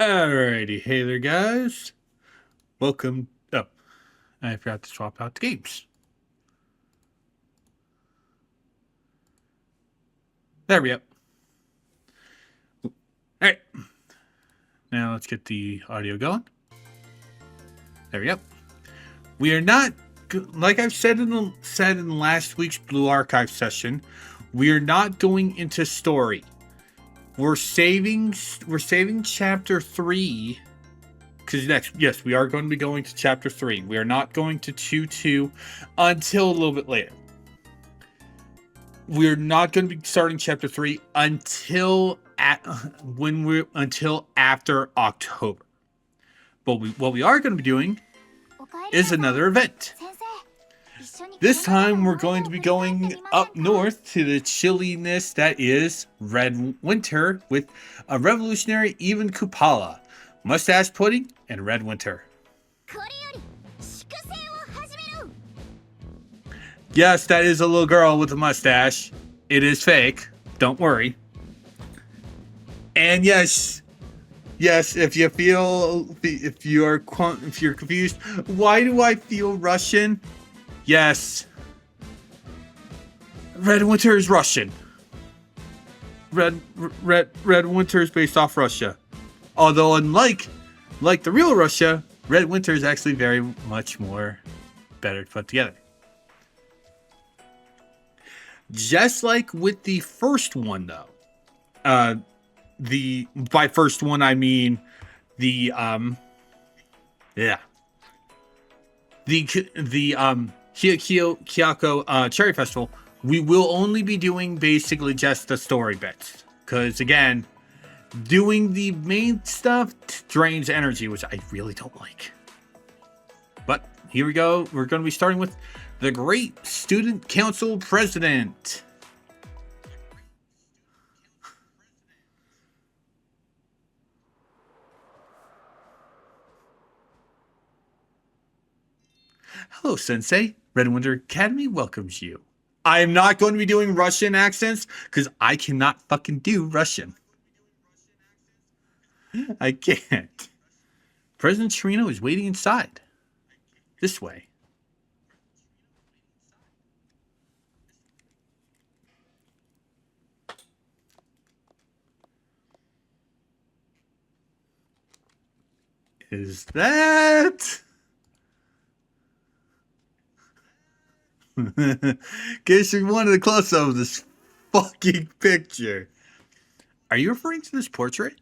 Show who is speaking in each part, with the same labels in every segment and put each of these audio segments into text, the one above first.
Speaker 1: Alrighty, hey there, guys. Welcome. Oh, I forgot to swap out the games. There we go. Alright, now let's get the audio going. There we go. We are not, like I've said in last week's Blue Archive session, we are not going into story. We're saving chapter 3. Because yes, we are going to be going to chapter 3. We are not going to 2 until a little bit later. We're not going to be starting chapter 3 until after October. But what we are going to be doing is another event. This time we're going to be going up north to the chilliness that is Red Winter with a revolutionary even Kupala, mustache pudding, and Red Winter. Yes, that is a little girl with a mustache. It is fake. Don't worry. And yes, if you're confused, why do I feel Russian? Yes. Red Winter is Russian. Red Winter is based off Russia. Although unlike the real Russia, Red Winter is actually very much more better put together. Just like with the first one, though, by first one I mean the Kyoko Cherry Festival. We will only be doing basically just the story bits, because again, doing the main stuff drains energy, which I really don't like. But here we go. We're going to be starting with the Great Student Council President. Hello, Sensei. Red Winter Academy welcomes you. I am not going to be doing Russian accents because I cannot fucking do Russian. I can't. President Chirino is waiting inside. This way. Is that? In case you wanted a close-up of this fucking picture. Are you referring to this portrait?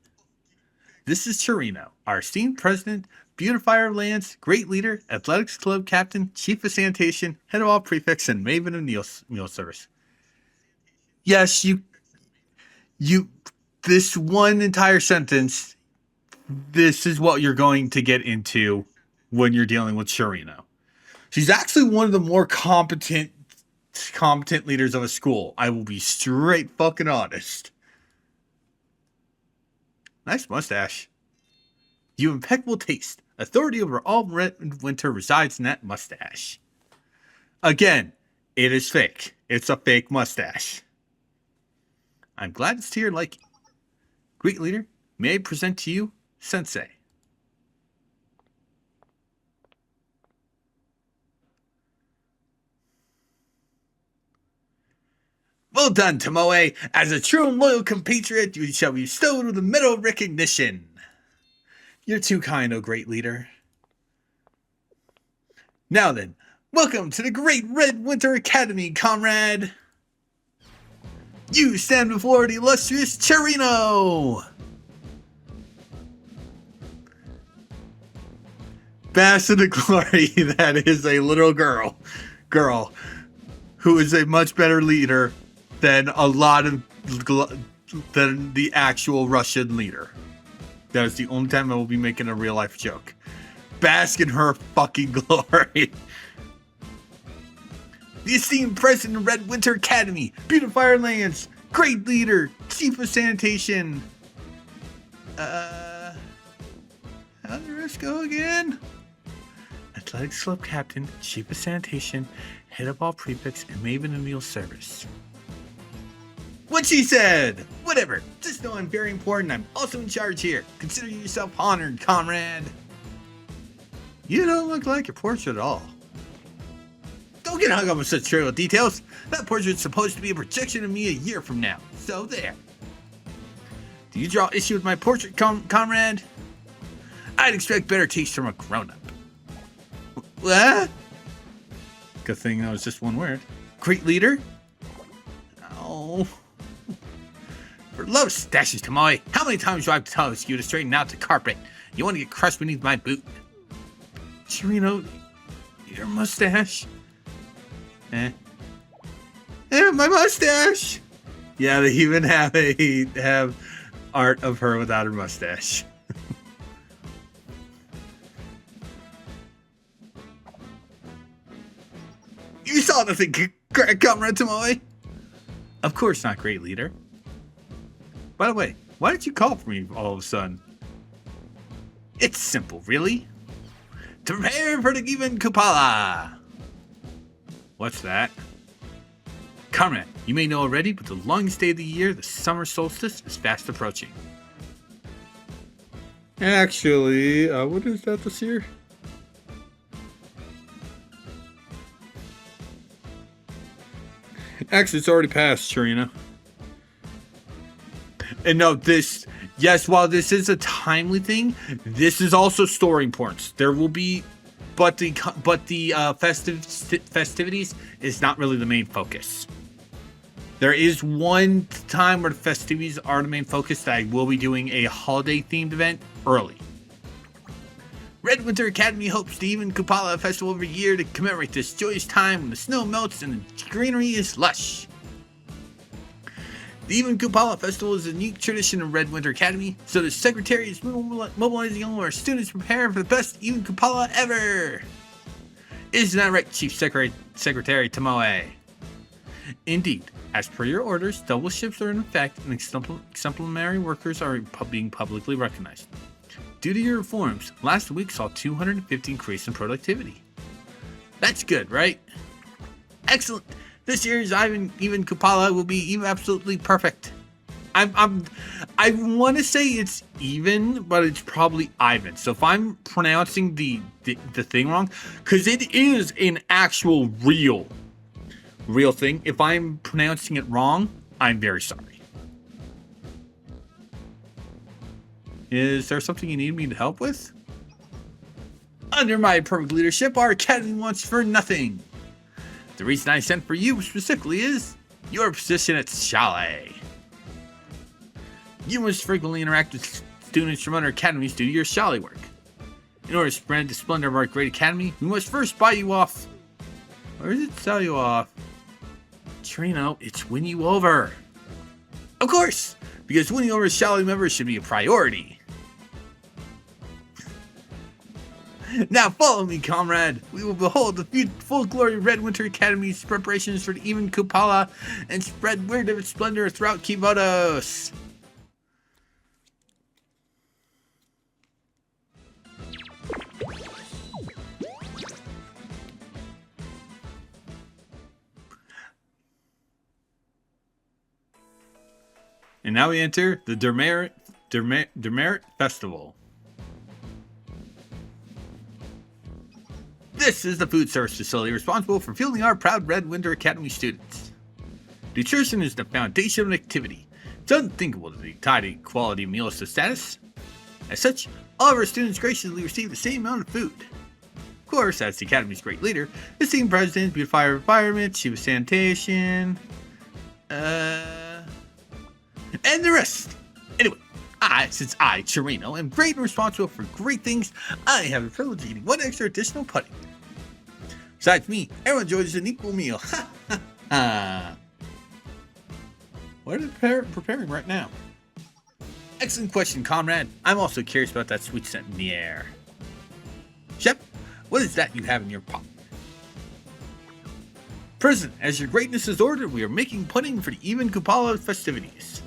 Speaker 1: This is Chirino, our esteemed president, beautifier of lands, great leader, athletics club captain, chief of sanitation, head of all prefects, and maven of meal service. Yes, you, this one entire sentence, this is what you're going to get into when you're dealing with Chirino. She's actually one of the more competent leaders of a school. I will be straight fucking honest. Nice mustache. You impeccable taste. Authority over all Red Winter resides in that mustache. Again, it is fake. It's a fake mustache. I'm glad it's to your liking. Great leader, may I present to you Sensei. Well done, Tomoe. As a true and loyal compatriot, you shall be bestowed with a medal of recognition. You're too kind, O great leader. Now then, welcome to the Great Red Winter Academy, comrade. You stand before the illustrious Chirino. Bask in the glory that is a little girl who is a much better leader than than the actual Russian leader. That is the only time I will be making a real life joke. Bask in her fucking glory. The esteemed president of Red Winter Academy, beautifier lands, great leader, chief of sanitation. How did the rest go again? Athletics club captain, chief of sanitation, head of all prefects, and maven of meal service. What she said! What Whatever. Just know I'm very important. I'm also in charge here. Consider yourself honored, comrade. You don't look like your portrait at all. Don't get hung up on such trivial details. That portrait's supposed to be a projection of me a year from now. So there. Do you draw issue with my portrait, comrade? I'd expect better taste from a grown-up. What? Good thing that was just one word. Great leader? Oh. For love of stashes, Tomoe, how many times do I have to tell you to straighten out the carpet? You want to get crushed beneath my boot? Chirino, your mustache? My mustache! Yeah, they even have art of her without her mustache. You saw nothing, Comrade Tomoe. Of course not, great leader. By the way, why did you call for me all of a sudden? It's simple, really. To prepare for the even Kupala. What's that? Comrade, you may know already, but the longest day of the year, the summer solstice, is fast approaching. Actually, what is that this year? Actually, it's already passed, Chirino. And no, yes, while this is a timely thing, this is also story importance. There will be, but the festivities is not really the main focus. There is one time where the festivities are the main focus that I will be doing a holiday-themed event early. Red Winter Academy hopes the even Kupala festival every year to commemorate this joyous time when the snow melts and the greenery is lush. The even Kupala festival is a unique tradition of Red Winter Academy, so the secretary is mobilizing all of our students to prepare for the best even Kupala ever. Isn't that right, Chief Secretary Tomoe? Indeed. As per your orders, double shifts are in effect and exemplary workers are being publicly recognized. Due to your reforms, last week saw 250 increase in productivity. That's good, right? Excellent. This year's even Kupala will be absolutely perfect. I want to say it's even, but it's probably Ivan. So if I'm pronouncing the thing wrong, because it is an actual real thing. If I'm pronouncing it wrong, I'm very sorry. Is there something you need me to help with? Under my perfect leadership, our academy wants for nothing. The reason I sent for you specifically is your position at Chalet. You must frequently interact with students from other academies due to your Chalet work. In order to spread the splendor of our great academy, we must first buy you off. Or is it sell you off? Chirino, it's win you over. Of course, because winning over Chalet members should be a priority. Now follow me, comrade. We will behold the full glory of Red Winter Academy's preparations for the even Kupala and spread word of its splendor throughout Kivodos. And now we enter the Demerit Festival. This is the food service facility responsible for fueling our proud Red Winter Academy students. Nutrition is the foundation of an activity. It's unthinkable to be tied to quality meals to status. As such, all of our students graciously receive the same amount of food. Of course, as the Academy's great leader, the team president, beautify our environment, chief of sanitation, and the rest. Anyway, since I, Chirino, am great and responsible for great things, I have the privilege of eating one extra additional pudding. Besides me, everyone enjoys an equal meal. Ha ha ha. What are they preparing right now? Excellent question, comrade. I'm also curious about that sweet scent in the air. Shep, what is that you have in your pot? President, as your greatness has ordered, we are making pudding for the even Kupala festivities.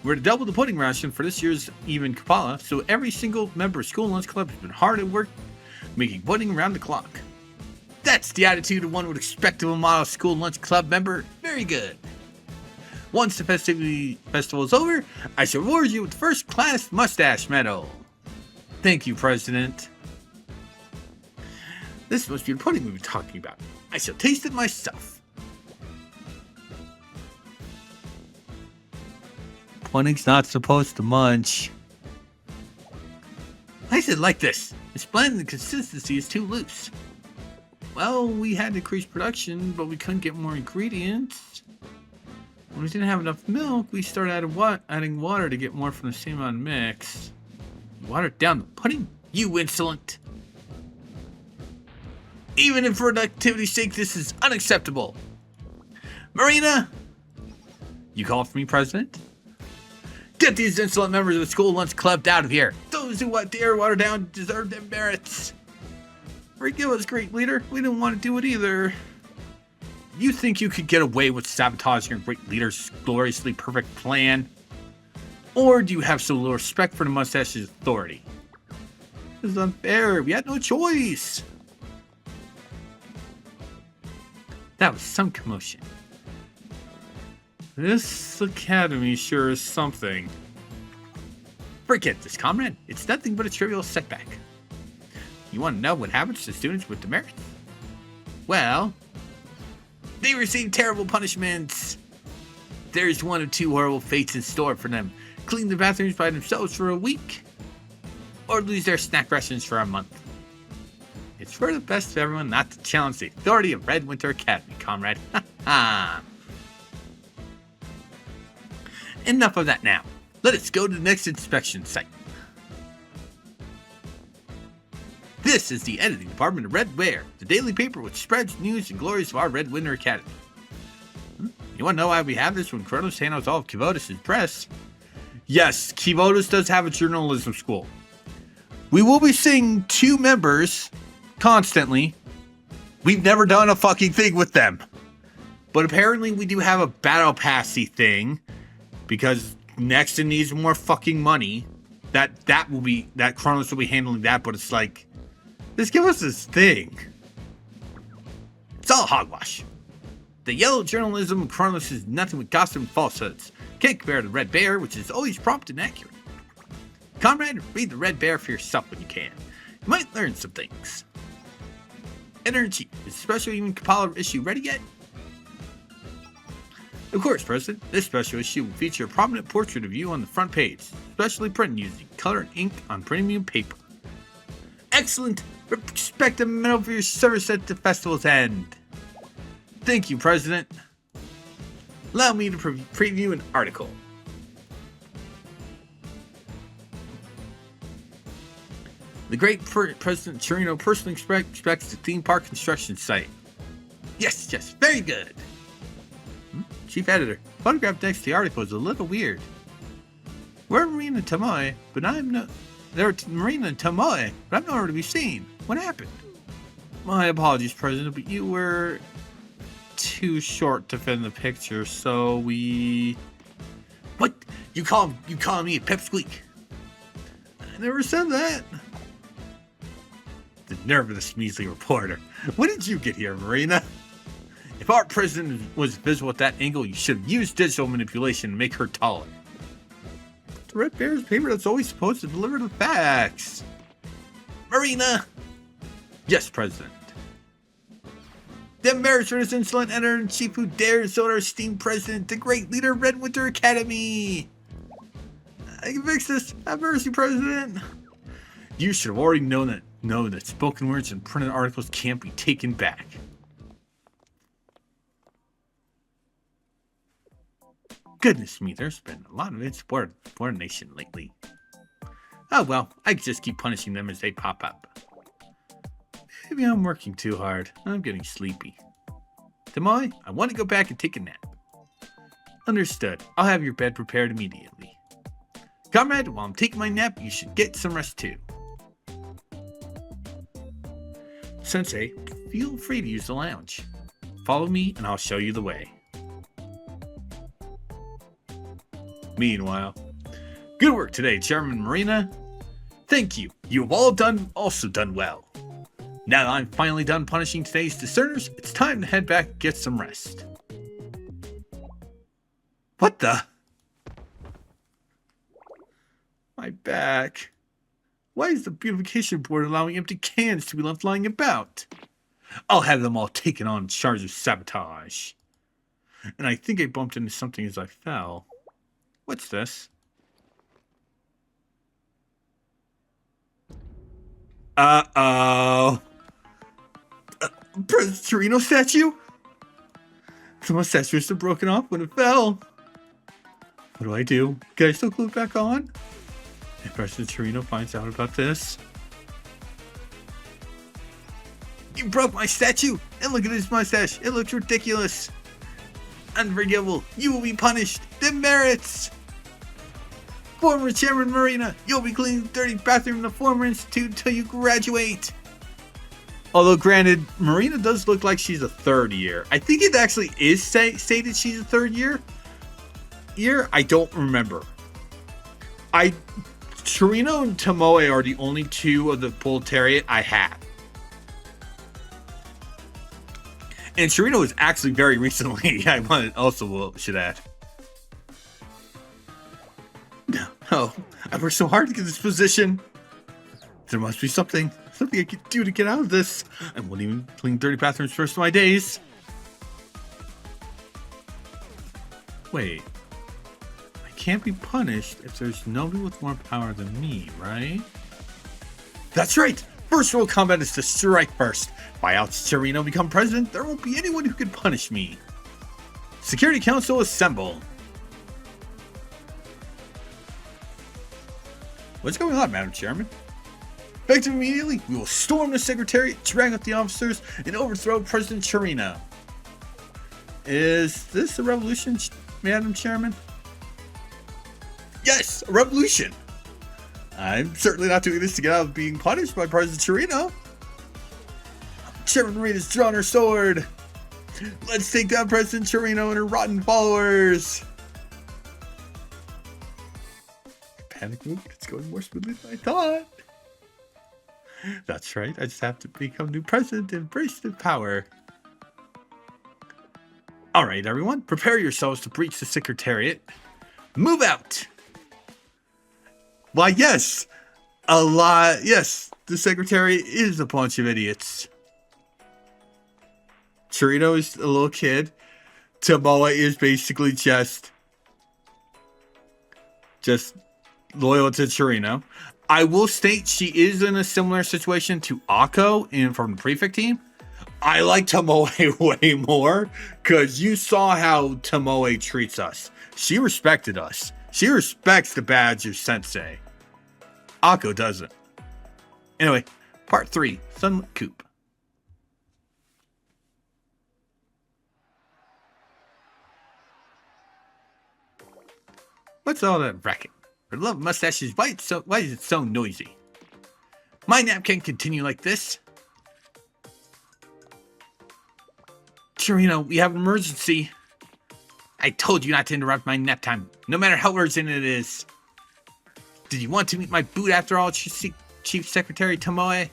Speaker 1: We're to double the pudding ration for this year's even Kupala, so every single member of School Lunch Club has been hard at work making pudding around the clock. That's the attitude one would expect of a model School Lunch Club member. Very good. Once the festival is over, I shall reward you with the first class Mustache medal. Thank you, President. This must be the pudding we've been talking about. I shall taste it myself. Pudding's not supposed to munch. I said like this. It's bland and the consistency is too loose. Well, we had to increase production, but we couldn't get more ingredients. When we didn't have enough milk, we started adding water to get more from the same amount of mix. You watered down the pudding? You insolent! Even if for activity's sake, this is unacceptable. Marina! You called for me, President? Get these insolent members of the school lunch club out of here. Those who dare water down deserve their merits. Forgive us, great leader. We didn't want to do it either. You think you could get away with sabotaging your great leader's gloriously perfect plan? Or do you have so little respect for the Mustache's authority? This is unfair. We had no choice. That was some commotion. This academy sure is something. Forget this, comrade. It's nothing but a trivial setback. You want to know what happens to students with demerits? Well, they receive terrible punishments. There's one of two horrible fates in store for them. Clean the bathrooms by themselves for a week, or lose their snack rations for a month. It's for the best of everyone not to challenge the authority of Red Winter Academy, comrade. Enough of that now. Let us go to the next inspection site. This is the editing department of Red Bear, the daily paper which spreads news and glories of our Red Winter Academy. You want to know why we have this when Kronos handles all of Kivotus' press? Yes, Kivotus does have a journalism school. We will be seeing 2 members constantly. We've never done a fucking thing with them. But apparently we do have a battle passy thing because Nexton needs more fucking money. That Kronos will be handling that, but it's like, just give us this thing. It's all hogwash. The yellow journalism of Kronos is nothing but gossip and falsehoods. Can't compare to the Red Bear, which is always prompt and accurate. Comrade, read the Red Bear for yourself when you can. You might learn some things. Editor-in-Chief, is the special even Kupala issue ready yet? Of course, President. This special issue will feature a prominent portrait of you on the front page, specially printed using color and ink on premium paper. Excellent! Expect a medal for your service at the festival's end. Thank you, President. Allow me to preview an article. The great President Chirino personally inspects the theme park construction site. Yes, very good. Chief Editor, photograph next to the article is a little weird. We're Marina and Tomoe, but they're Marina and Tomoe, but I'm nowhere to be seen. What happened? My apologies, President, but you were too short to fit in the picture, so we... What? You call me a pipsqueak? I never said that. The nerve of this measly reporter. When did you get here, Marina? If our president was visible at that angle, you should have used digital manipulation to make her taller. The Red Bear's paper that's always supposed to deliver the facts. Marina! Yes, President. The merits for this insolent editor-in-chief who dares insult our esteemed president, the great leader of Red Winter Academy. I can fix this. Have mercy, President. You should have already known that spoken words and printed articles can't be taken back. Goodness me, there's been a lot of insubordination lately. Oh well, I can just keep punishing them as they pop up. Maybe I'm working too hard. I'm getting sleepy. Tomoe, I want to go back and take a nap. Understood. I'll have your bed prepared immediately. Comrade, while I'm taking my nap, you should get some rest too. Sensei, feel free to use the lounge. Follow me and I'll show you the way. Meanwhile, good work today, Chairman Marina. Thank you. You have all also done well. Now that I'm finally done punishing today's discerners, it's time to head back and get some rest. What the? My back. Why is the beautification board allowing empty cans to be left lying about? I'll have them all taken on charge of sabotage. And I think I bumped into something as I fell. What's this? Uh-oh. President Torino statue? The mustache must have broken off when it fell. What do? Can I still glue it back on? If President Torino finds out about this. You broke my statue! And look at his mustache! It looks ridiculous! Unforgivable! You will be punished! Demerits! Former Chairman Marina, you'll be cleaning the dirty bathroom in the former institute until you graduate! Although granted, Marina does look like she's a third year. I think it actually is stated she's a third year. I don't remember. Torino and Tomoe are the only two of the proletariat I have. And Torino is actually very recently. Should add. Oh, I worked so hard to get this position. There must be something I could do to get out of this. I won't even clean dirty bathrooms for the rest of my days. Wait. I can't be punished if there's nobody with more power than me, right? That's right! First rule of combat is to strike first. If I out Torino become president, there won't be anyone who can punish me. Security Council assemble. What's going on, Madam Chairman? Effective immediately, we will storm the Secretariat, drag out the officers, and overthrow President Torino. Is this a revolution, Madam Chairman? Yes, a revolution! I'm certainly not doing this to get out of being punished by President Torino. Chairman Marina's drawn her sword. Let's take down President Torino and her rotten followers. Panic move. It's going more smoothly than I thought. That's right. I just have to become new president and embrace the power. All right, everyone. Prepare yourselves to breach the Secretariat. Move out. Why, yes. Yes, the Secretariat is a bunch of idiots. Torino is a little kid. Tomoe is basically just loyal to Torino. I will state she is in a similar situation to Akko from the Prefect team. I like Tomoe way more because you saw how Tomoe treats us. She respected us. She respects the badge of Sensei. Akko doesn't. Anyway, part 3, Sunlit Coop. What's all that racket? For the love of Mustache's bite, why is it so noisy? My nap can't continue like this. Torino, we have an emergency. I told you not to interrupt my nap time, no matter how urgent it is. Did you want to meet my boot after all, Chief Secretary Tomoe?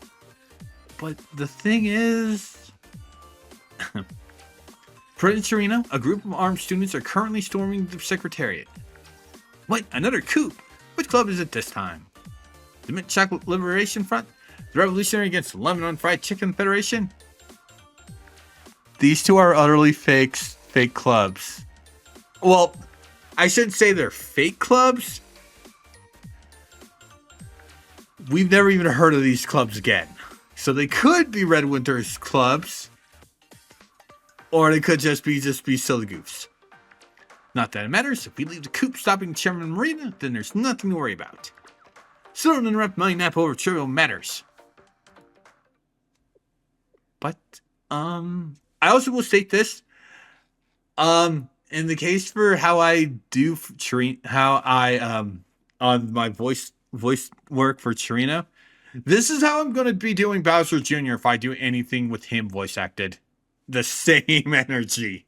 Speaker 1: But the thing is... President Torino, a group of armed students are currently storming the Secretariat. What? Another coup? Which club is it this time? The Mint Chocolate Liberation Front? The Revolutionary against the Lebanon Fried Chicken Federation? These two are utterly fake clubs. Well, I shouldn't say they're fake clubs. We've never even heard of these clubs again. So they could be Red Winter's clubs. Or they could just be silly goofs. Not that it matters. If we leave the coop stopping Chairman Marina, then there's nothing to worry about. So don't interrupt my nap over trivial matters. But, I also will state this. In the case for how I do on my voice work for Torino, this is how I'm going to be doing Bowser Jr. if I do anything with him voice acted. The same energy.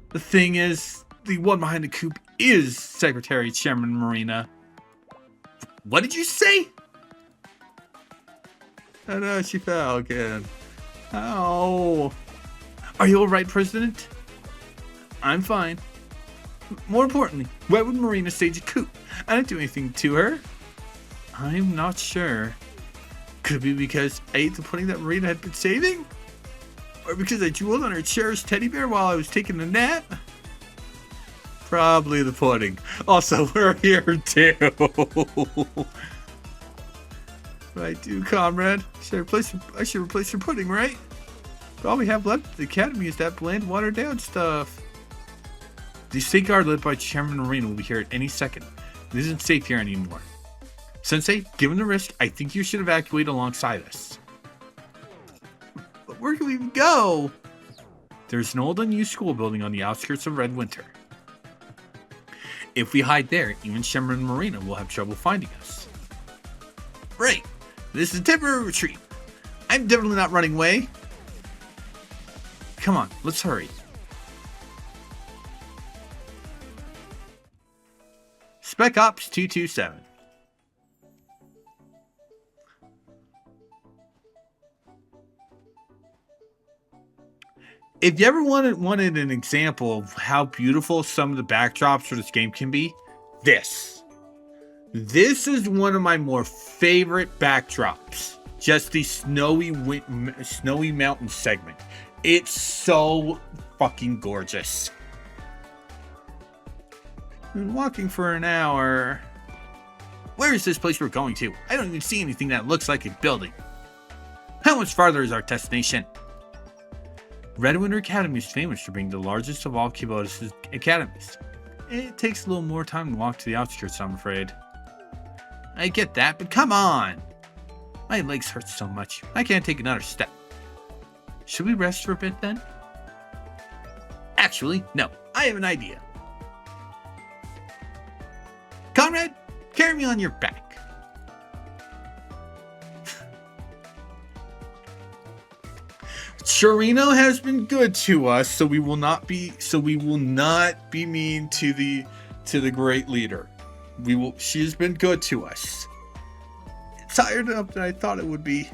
Speaker 1: The thing is, the one behind the coop is Secretary Chairman Marina. What did you say? Oh no, she fell again. Oh. Are you alright, President? I'm fine. More importantly, why would Marina stage a coup? I didn't do anything to her. I'm not sure. Could it be because I ate the pudding that Marina had been saving? Or because I drooled on her cherished teddy bear while I was taking a nap? Probably the pudding. Also, we're here too. What I do, comrade? I should replace your pudding, right? But all we have left at the academy is that bland, watered down stuff. The state guard led by Chairman Marina will be here at any second. It isn't safe here anymore. Sensei, given the risk, I think you should evacuate alongside us. But where can we even go? There's an old unused school building on the outskirts of Red Winter. If we hide there, even Chairman Marina will have trouble finding us. Right. This is a temporary retreat. I'm definitely not running away. Come on, let's hurry. Spec Ops 227. If you ever wanted an example of how beautiful some of the backdrops for this game can be, this is one of my more favorite backdrops. Just the snowy mountain segment. It's so fucking gorgeous. Been walking for an hour. Where is this place we're going to? I don't even see anything that looks like a building. How much farther is our destination? Redwinter Academy is famous for being the largest of all Kubota academies. It takes a little more time to walk to the outskirts, I'm afraid. I get that, but come on! My legs hurt so much, I can't take another step. Should we rest for a bit then? Actually, no, I have an idea. Conrad, carry me on your back. Chirino has been good to us, so we will not be mean to the great leader. She has been good to us. It's higher up than I thought it would be.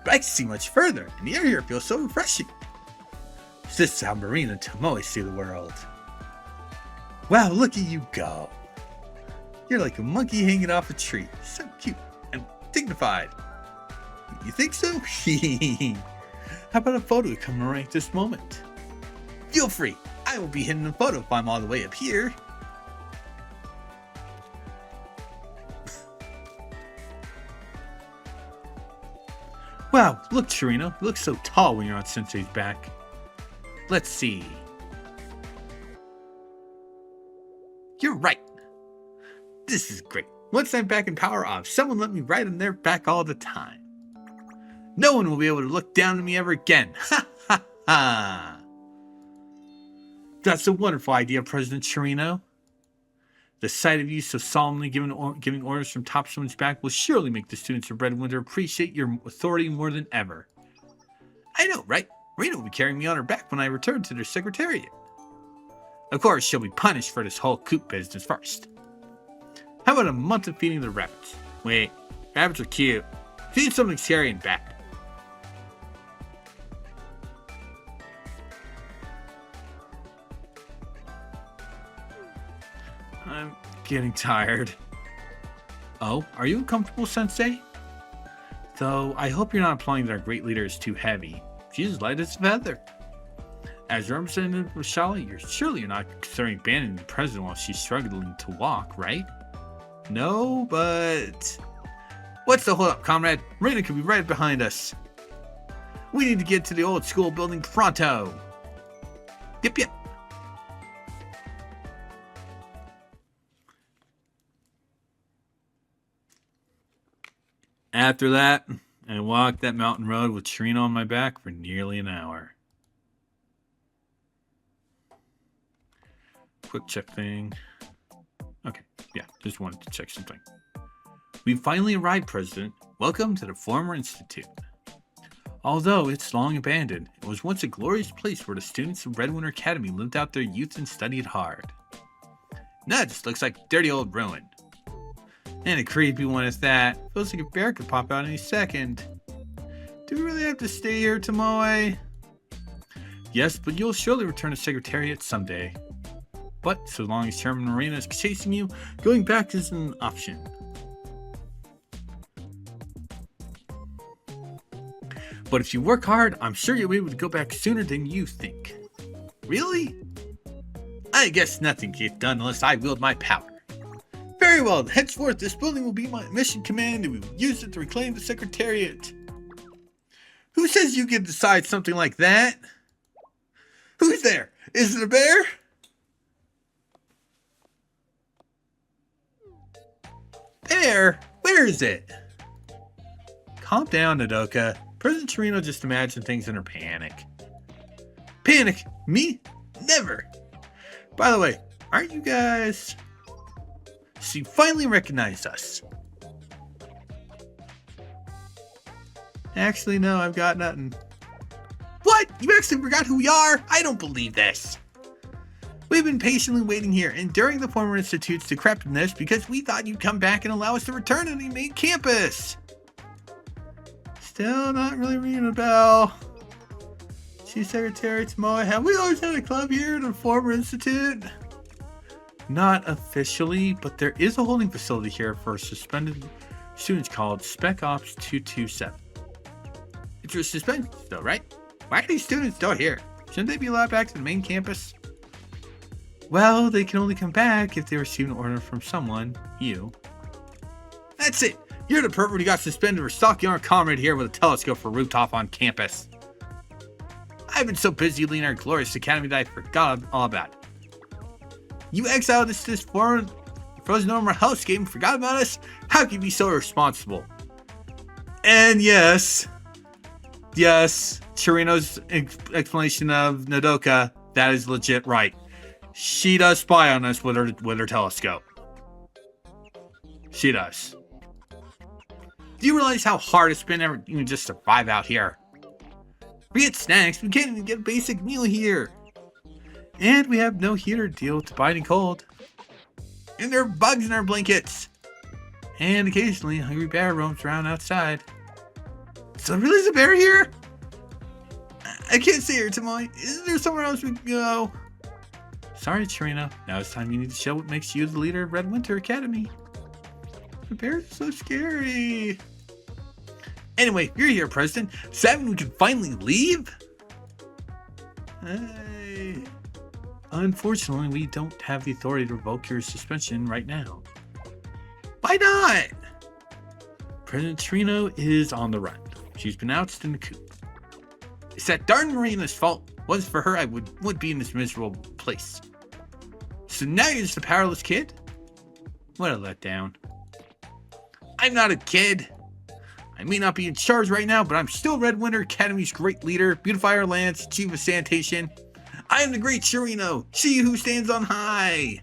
Speaker 1: But I can see much further, and the air here feels so refreshing. This is how Marina and Tomoe see the world. Wow, look at you go. You're like a monkey hanging off a tree. So cute and dignified. You think so? How about a photo to commemorate this moment? Feel free. I will be hitting a photo if I'm all the way up here. Wow, look, Chirino. You look so tall when you're on Sensei's back. Let's see. You're right. This is great. Once I'm back in Power Off, someone let me ride on their back all the time. No one will be able to look down at me ever again. Ha ha ha. That's a wonderful idea, President Chirino. The sight of you so solemnly giving orders from top someone's back will surely make the students of Red Winter appreciate your authority more than ever. I know, right? Marina will be carrying me on her back when I return to their secretariat. Of course, she'll be punished for this whole coop business first. How about a month of feeding the rabbits? Wait, rabbits are cute. Feed something scary and bad. I'm getting tired. Oh, are you uncomfortable, Sensei? Though, I hope you're not implying that our great leader is too heavy. She's as light as a feather. As representative of Shala, you're not considering abandoning the president while she's struggling to walk, right? No, but... What's the hold up, comrade? Marina could be right behind us. We need to get to the old school building pronto. Yep. After that, I walked that mountain road with Chirino on my back for nearly an hour. Quick check thing. Okay, yeah, just wanted to check something. We finally arrived, President. Welcome to the former institute. Although it's long abandoned, it was once a glorious place where the students of Redwinter Academy lived out their youth and studied hard. Now it just looks like a dirty old ruin. And a creepy one at that. Feels like a bear could pop out any second. Do we really have to stay here, Tomoe? Yes, but you'll surely return to Secretariat someday. But so long as Chairman Marina is chasing you, going back isn't an option. But if you work hard, I'm sure you'll be able to go back sooner than you think. Really? I guess nothing gets done unless I wield my power. Very well, henceforth this building will be my mission command and we will use it to reclaim the Secretariat. Who says you can decide something like that? Who's there? Is it a bear? Bear? Where is it? Calm down, Nodoka. President Torino just imagined things in her panic. Panic? Me? Never. By the way, aren't you guys... She finally recognized us. Actually, no, I've got nothing. What? You actually forgot who we are? I don't believe this. We've been patiently waiting here, enduring the former institute's decrepitness because we thought you'd come back and allow us to return to the main campus. Still not really ringing a bell. Chief Secretary Tomoe, have we always had a club here at the former institute? Not officially, but there is a holding facility here for suspended students called Spec Ops 227. It's for suspension though, right? Why are these students still here? Shouldn't they be allowed back to the main campus? Well, they can only come back if they receive an order from someone, you. That's it! You're the pervert who got suspended for stalking our comrade here with a telescope for rooftop on campus. I've been so busy leading our glorious academy that I forgot all about it. You exiled us to this frozen over hellscape and forgot about us? How can you be so irresponsible? And yes, Chirino's explanation of Nodoka, that is legit right. She does spy on us with her telescope. She does. Do you realize how hard it's been ever even just survive out here? Forget snacks, we can't even get a basic meal here. And we have no heater to deal with the biting cold. And there are bugs in our blankets. And occasionally a hungry bear roams around outside. So really is a bear here? I can't see her, Tomoe. Is there somewhere else we can go? Sorry, Chirino. Now it's time you need to show what makes you the leader of Red Winter Academy. The bears are so scary. Anyway, you're here, President. Does that mean we can finally leave? Hey. Unfortunately, we don't have the authority to revoke your suspension right now. Why not? President Chirino is on the run. She's been ousted in the coop. It's that darn Marina's fault. Was it for her, I would be in this miserable place. So now you're just a powerless kid? What a letdown. I'm not a kid. I may not be in charge right now, but I'm still Red Winter Academy's great leader, beautify our lands, chief of sanitation. I am the great Chirino, she who stands on high.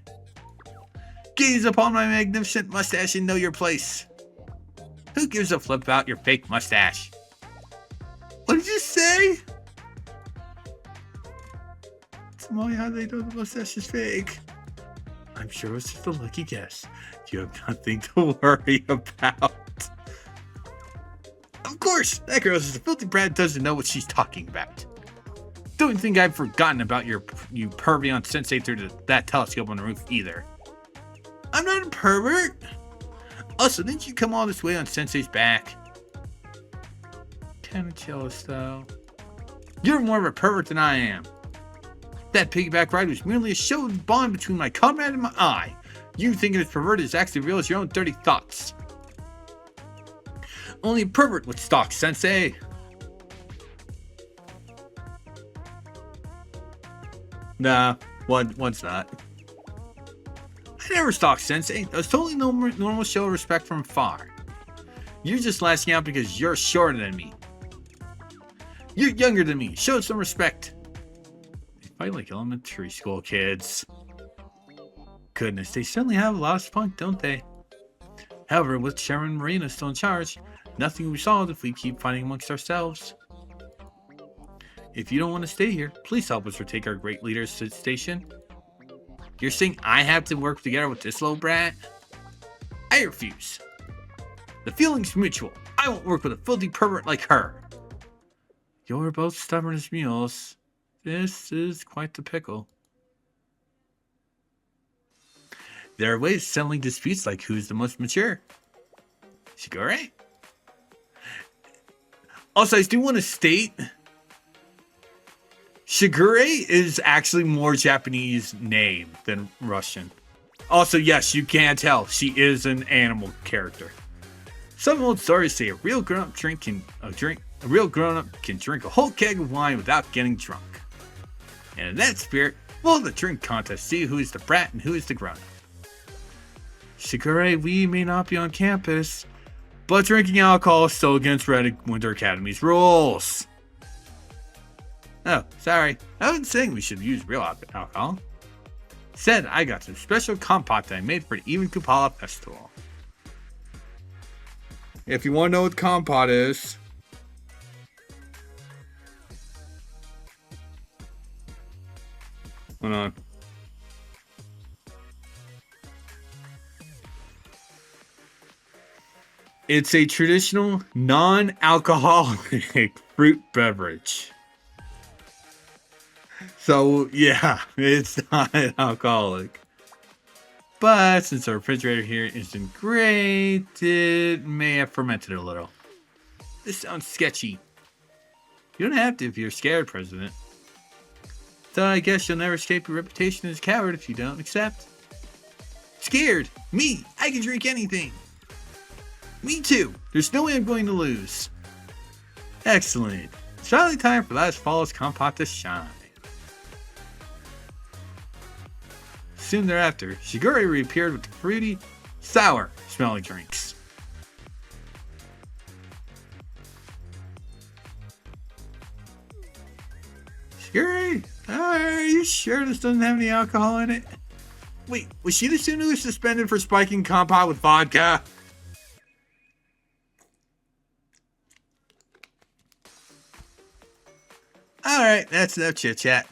Speaker 1: Gaze upon my magnificent mustache and know your place. Who gives a flip about your fake mustache? What did you say? Tomoe, how do they know the mustache is fake? I'm sure it's just a lucky guess. You have nothing to worry about. Of course, that girl is a filthy brat doesn't know what she's talking about. Don't think I've forgotten about you pervy on Sensei through that telescope on the roof either. I'm not a pervert. Also, didn't you come all this way on Sensei's back? Kinda jealous though. You're more of a pervert than I am. That piggyback ride was merely a show of bond between my comrade and my eye. You thinking it's perverted is actually real as your own dirty thoughts. Only a pervert would stalk Sensei. Nah, one's not. I never stalked Sensei. That was totally normal show of respect from afar. You're just lashing out because you're shorter than me. You're younger than me. Show some respect. They fight like elementary school kids. Goodness, they certainly have a lot of spunk, don't they? However, with Chairman Marina still in charge, nothing will be solved if we keep fighting amongst ourselves. If you don't want to stay here, please help us retake our great leader's station. You're saying I have to work together with this little brat? I refuse. The feeling's mutual. I won't work with a filthy pervert like her. You're both stubborn as mules. This is quite the pickle. There are ways of settling disputes like who's the most mature. Shigure? Also, I do want to state, Shigure is actually more Japanese name than Russian. Also, yes, you can tell she is an animal character. Some old stories say a real grown-up can drink a whole keg of wine without getting drunk. And in that spirit, we'll have the drink contest, see who is the brat and who is the grown-up. Shigure, we may not be on campus, but drinking alcohol is still against Red Winter Academy's rules. Oh, sorry. I wasn't saying we should use real alcohol. Instead, I got some special compote that I made for the Even Kupala festival. If you want to know what compote is, hold on. It's a traditional non-alcoholic fruit beverage. So, yeah, it's not alcoholic. But since our refrigerator here isn't great, it may have fermented a little. This sounds sketchy. You don't have to if you're scared, President. So I guess you'll never escape your reputation as a coward if you don't accept. Scared? Me? I can drink anything. Me too. There's no way I'm going to lose. Excellent. It's finally time for last fall's compote to shine. Soon thereafter, Shigure reappeared with fruity, sour smelling drinks. Shigure, are you sure this doesn't have any alcohol in it? Wait, was she the student who was suspended for spiking compote with vodka? Alright, that's enough chit chat.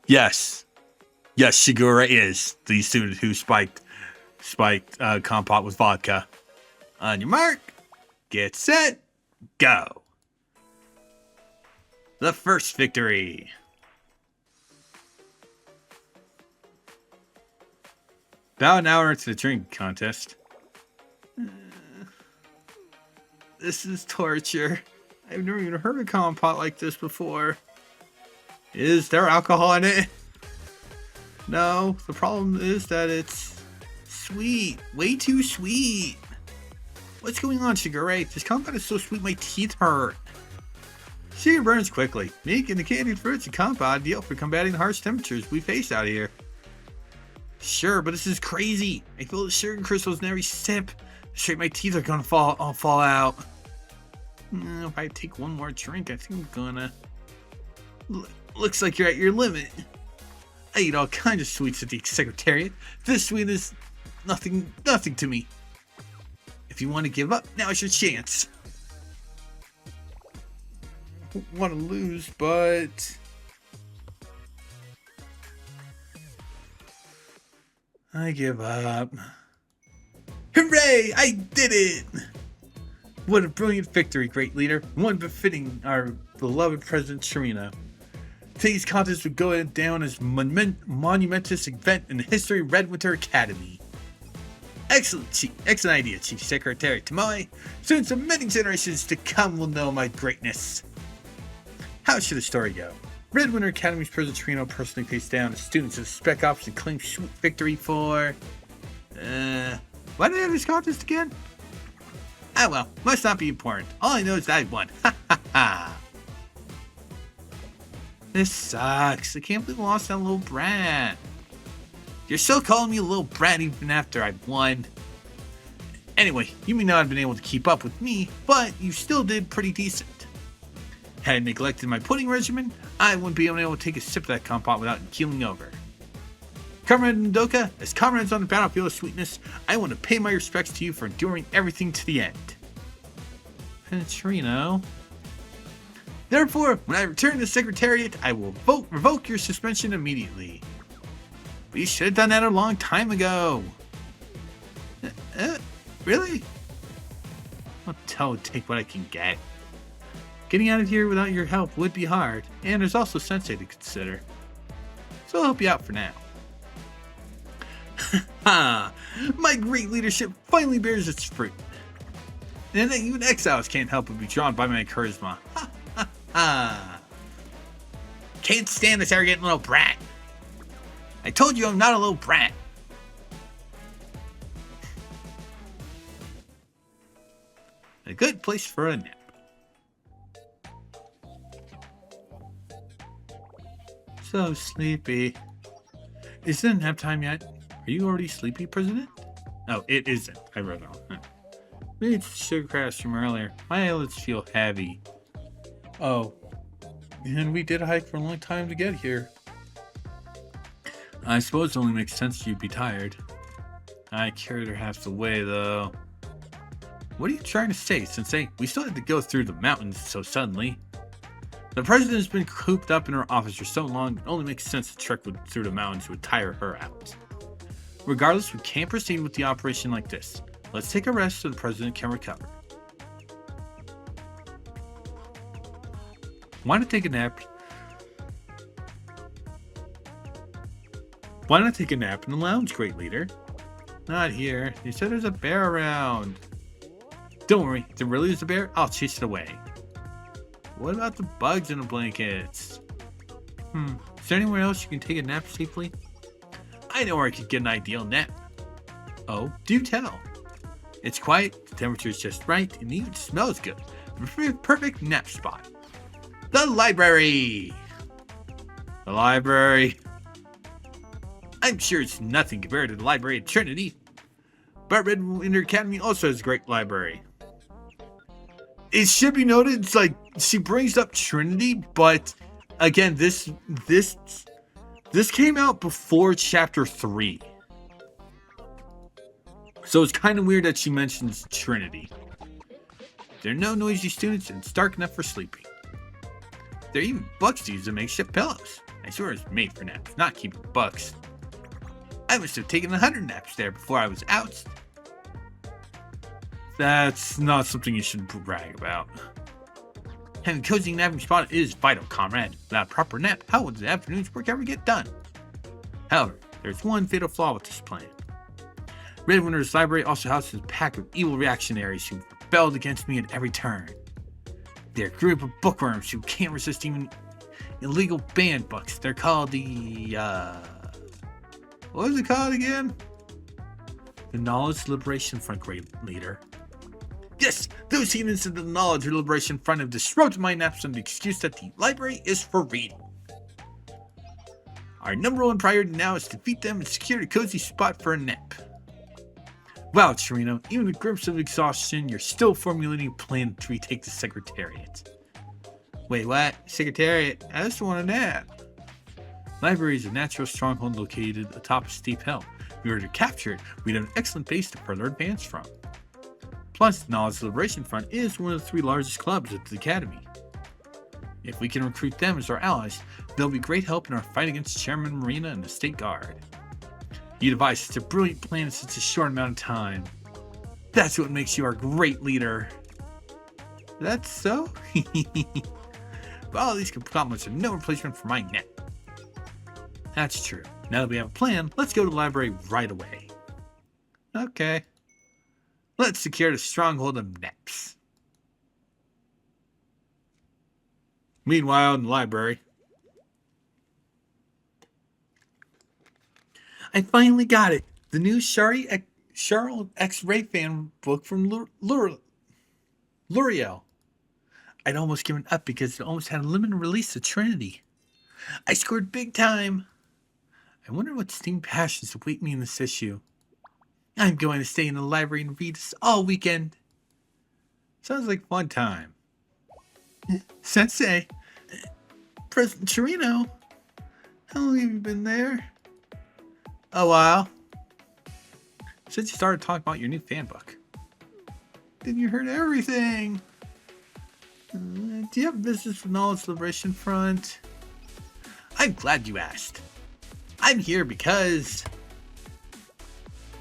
Speaker 1: Yes, Shigure is the student who spiked compote with vodka. On your mark, get set, go. The first victory. About an hour into the drink contest. This is torture. I've never even heard of compote like this before. Is there alcohol in it? No, the problem is that it's sweet. Way too sweet. What's going on, Shigure? This compote is so sweet my teeth hurt. Sugar burns quickly, making the candied fruits and compote ideal for combating the harsh temperatures we face out here. Sure, but this is crazy. I feel the sugar crystals in every sip. Straight my teeth are gonna fall out. If I take one more drink, I think I'm gonna... Looks like you're at your limit. I eat all kinds of sweets at the Secretariat. This sweet is nothing to me. If you want to give up, now's your chance. I don't want to lose, but... I give up. Hooray! I did it! What a brilliant victory, great leader. One befitting our beloved President Chirino. Today's contest would go down as monumentous event in the history of Red Winter Academy. Excellent idea, Chief Secretary Tomoe. Students of many generations to come will know my greatness. How should the story go? Red Winter Academy's President Chirino personally faced down the students of Spec Ops and claimed sweet victory for... why do they have this contest again? Ah well, must not be important. All I know is that I won. Ha ha ha. This sucks. I can't believe I lost that little brat. You're still calling me a little brat even after I won. Anyway, you may not have been able to keep up with me, but you still did pretty decent. Had I neglected my pudding regimen, I wouldn't be able to take a sip of that compote without keeling over. Comrade Ndoka, as comrades on the battlefield of sweetness, I want to pay my respects to you for enduring everything to the end. Petrino. Therefore, when I return to the Secretariat, I will revoke your suspension immediately. But you should have done that a long time ago. Really? I'll take what I can get. Getting out of here without your help would be hard, and there's also Sensei to consider. So I'll help you out for now. Ha! My great leadership finally bears its fruit. And even exiles can't help but be drawn by my charisma. Ha ha ha! Can't stand this arrogant little brat. I told you I'm not a little brat. A good place for a nap. So sleepy. Isn't it nap time yet? Are you already sleepy, President? Oh, it isn't. I read wrong. Maybe it's the sugar crash from earlier. My eyelids feel heavy. Oh. And we did a hike for a long time to get here. I suppose it only makes sense you'd be tired. I carried her half the way, though. What are you trying to say, Sensei? We still had to go through the mountains so suddenly. The president has been cooped up in her office for so long, it only makes sense to trek through the mountains would tire her out. Regardless, we can't proceed with the operation like this. Let's take a rest so the president can recover. Why not take a nap? Why not take a nap in the lounge, great leader? Not here. You said there's a bear around. Don't worry, if there really is a bear, I'll chase it away. What about the bugs in the blankets? Is there anywhere else you can take a nap safely? I know where I could get an ideal nap. Oh, do tell. It's quiet, the temperature is just right, and even smells good. Perfect nap spot. The library! The library. I'm sure it's nothing compared to the library at Trinity. But Red Winter Academy also has a great library. It should be noted, it's like she brings up Trinity, but again, this came out before chapter 3. So it's kind of weird that she mentions Trinity. There are no noisy students and it's dark enough for sleeping. There are even books to use as makeshift pillows. I swear it's made for naps, not keeping books. I must have taken 100 naps there before I was out. That's not something you should brag about. Having a cozy napping spot is vital, comrade. Without a proper nap, how would the afternoon's work ever get done? However, there's one fatal flaw with this plan. Red Winter's library also houses a pack of evil reactionaries who rebelled against me at every turn. They're a group of bookworms who can't resist even illegal banned books. They're called the, what was it called again? The Knowledge Liberation Front, great leader. Yes, those heathens of the Knowledge Liberation Front have disrupted my naps on the excuse that the library is for reading. Our number one priority now is to defeat them and secure a cozy spot for a nap. Wow, Chirino, even in the grips of exhaustion, you're still formulating a plan to retake the Secretariat. Wait, what? Secretariat? I just want a nap. Library is a natural stronghold located atop a steep hill. If we were to capture it, we'd have an excellent base to further advance from. Plus, the Knowledge Liberation Front is one of the 3 largest clubs at the Academy. If we can recruit them as our allies, they'll be great help in our fight against Chairman Marina and the State Guard. You devised such a brilliant plan in such a short amount of time. That's what makes you our great leader. That's so? But all these compliments are no replacement for my nap. That's true. Now that we have a plan, let's go to the library right away. Okay. Let's secure the stronghold of naps. Meanwhile, in the library. I finally got it. The new Charles X-Ray fan book from L'Oreal. I'd almost given up because it almost had a limited release of Trinity. I scored big time. I wonder what steamed passions await me in this issue. I'm going to stay in the library and read this all weekend. Sounds like fun time. Sensei, President Chirino, how long have you been there? A while. Since you started talking about your new fan book. Then you heard everything. Do you have business with Knowledge Liberation Front? I'm glad you asked. I'm here because...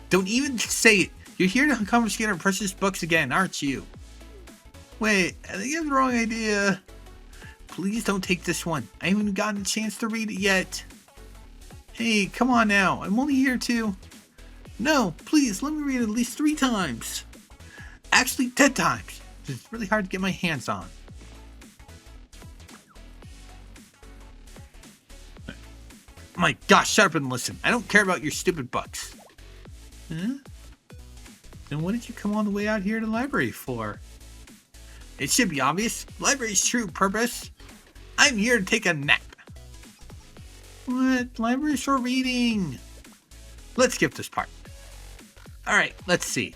Speaker 1: Don't even say it. You're here to confiscate our precious books again, aren't you? Wait, I think I have the wrong idea. Please don't take this one. I haven't even gotten a chance to read it yet. Hey, come on now. I'm only here to... No, please, let me read it at least 3 times. Actually, 10 times. It's really hard to get my hands on. My gosh, shut up and listen. I don't care about your stupid books. Huh? Then what did you come all the way out here to the library for? It should be obvious. Library's true purpose. I'm here to take a nap. What? Library's for reading. Let's skip this part. Alright, let's see.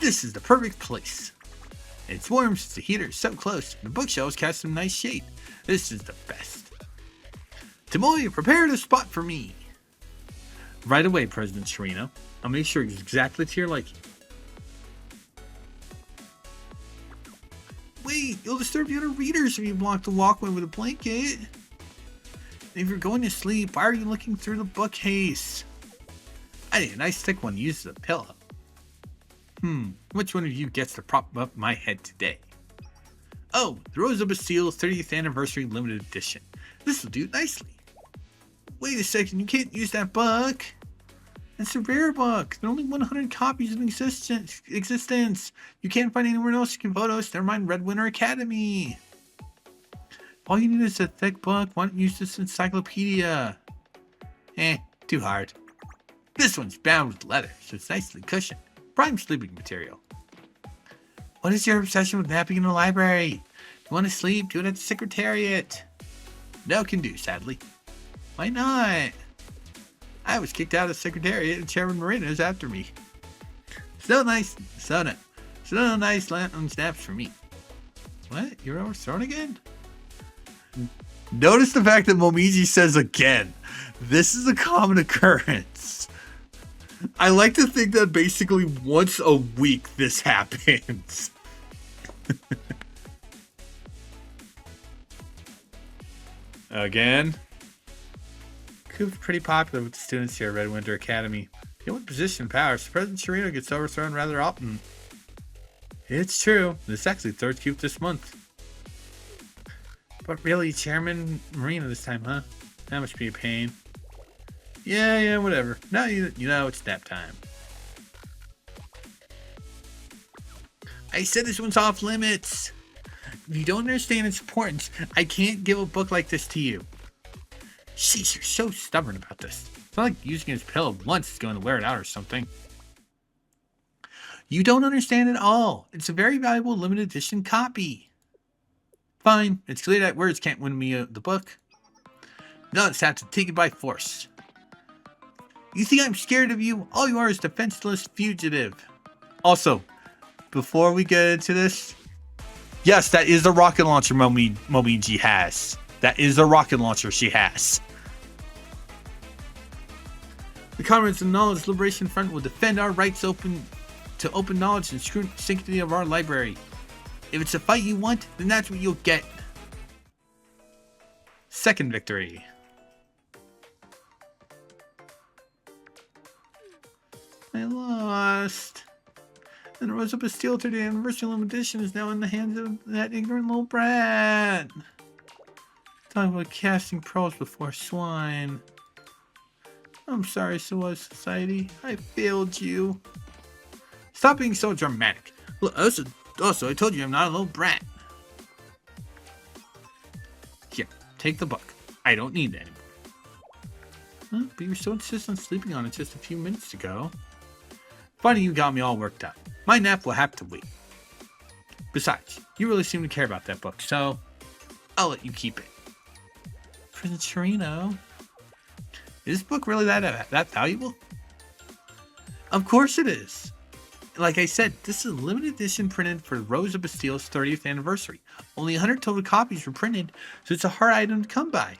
Speaker 1: This is the perfect place. It's warm since the heater is so close. The bookshelves cast some nice shade. This is the best. Tomoya, prepare the spot for me. Right away, President Chirino. I'll make sure it's exactly to your liking. Wait, you'll disturb the other readers if you block the walkway with a blanket. If you're going to sleep, why are you looking through the bookcase? I need a nice thick one to use as a pillow. Which one of you gets to prop up my head today? Oh, the Rose of Bastille's 30th Anniversary Limited Edition. This will do nicely. Wait a second, you can't use that book. It's a rare book. There are only 100 copies in existence. You can't find anywhere else you can photos. Never mind Red Winter Academy. All you need is a thick book. Why don't you use this encyclopedia? Too hard. This one's bound with leather, so it's nicely cushioned. Prime sleeping material. What is your obsession with napping in the library? You want to sleep? Do it at the Secretariat. No can do, sadly. Why not? I was kicked out of the Secretariat and Chairman Moreno is after me. So nice lounge naps for me. What? You're overthrown again? Notice the fact that Momiji says again. This is a common occurrence. I like to think that basically once a week this happens. Again. Coop's pretty popular with the students here at Red Winter Academy. The only position in power, so President Chirino gets overthrown rather often. It's true. This is actually third Coop this month. But really, Chairman Marina this time, huh? That must be a pain. Yeah, whatever. Now you know it's nap time. I said this one's off limits. If you don't understand its importance, I can't give a book like this to you. Sheesh, you're so stubborn about this. It's not like using his pillow once is going to wear it out or something. You don't understand at all. It's a very valuable limited edition copy. Fine, it's clear that words can't win me the book. No, it's have to take it by force. You think I'm scared of you? All you are is defenseless fugitive. Also, before we get into this, yes, that is the rocket launcher Momiji has. That is the rocket launcher she has. The Comrades of Knowledge Liberation Front will defend our rights to open knowledge and sanctity of our library. If it's a fight you want, then that's what you'll get. Second victory. I lost. And the Rose of Bastille 30th Anniversary Limited Edition is now in the hands of that ignorant little brat. Talking about casting pearls before swine. I'm sorry, Suwa Society. I failed you. Stop being so dramatic. Look, also, I told you I'm not a little brat. Here, take the book. I don't need it anymore. Huh? But you were so insistent on sleeping on it just a few minutes ago. Funny you got me all worked up. My nap will have to wait. Besides, you really seem to care about that book, so I'll let you keep it. Prince Chirino, is this book really that valuable? Of course it is. Like I said, this is a limited edition printed for Rose of Bastille's 30th anniversary. Only 100 total copies were printed, so it's a hard item to come by.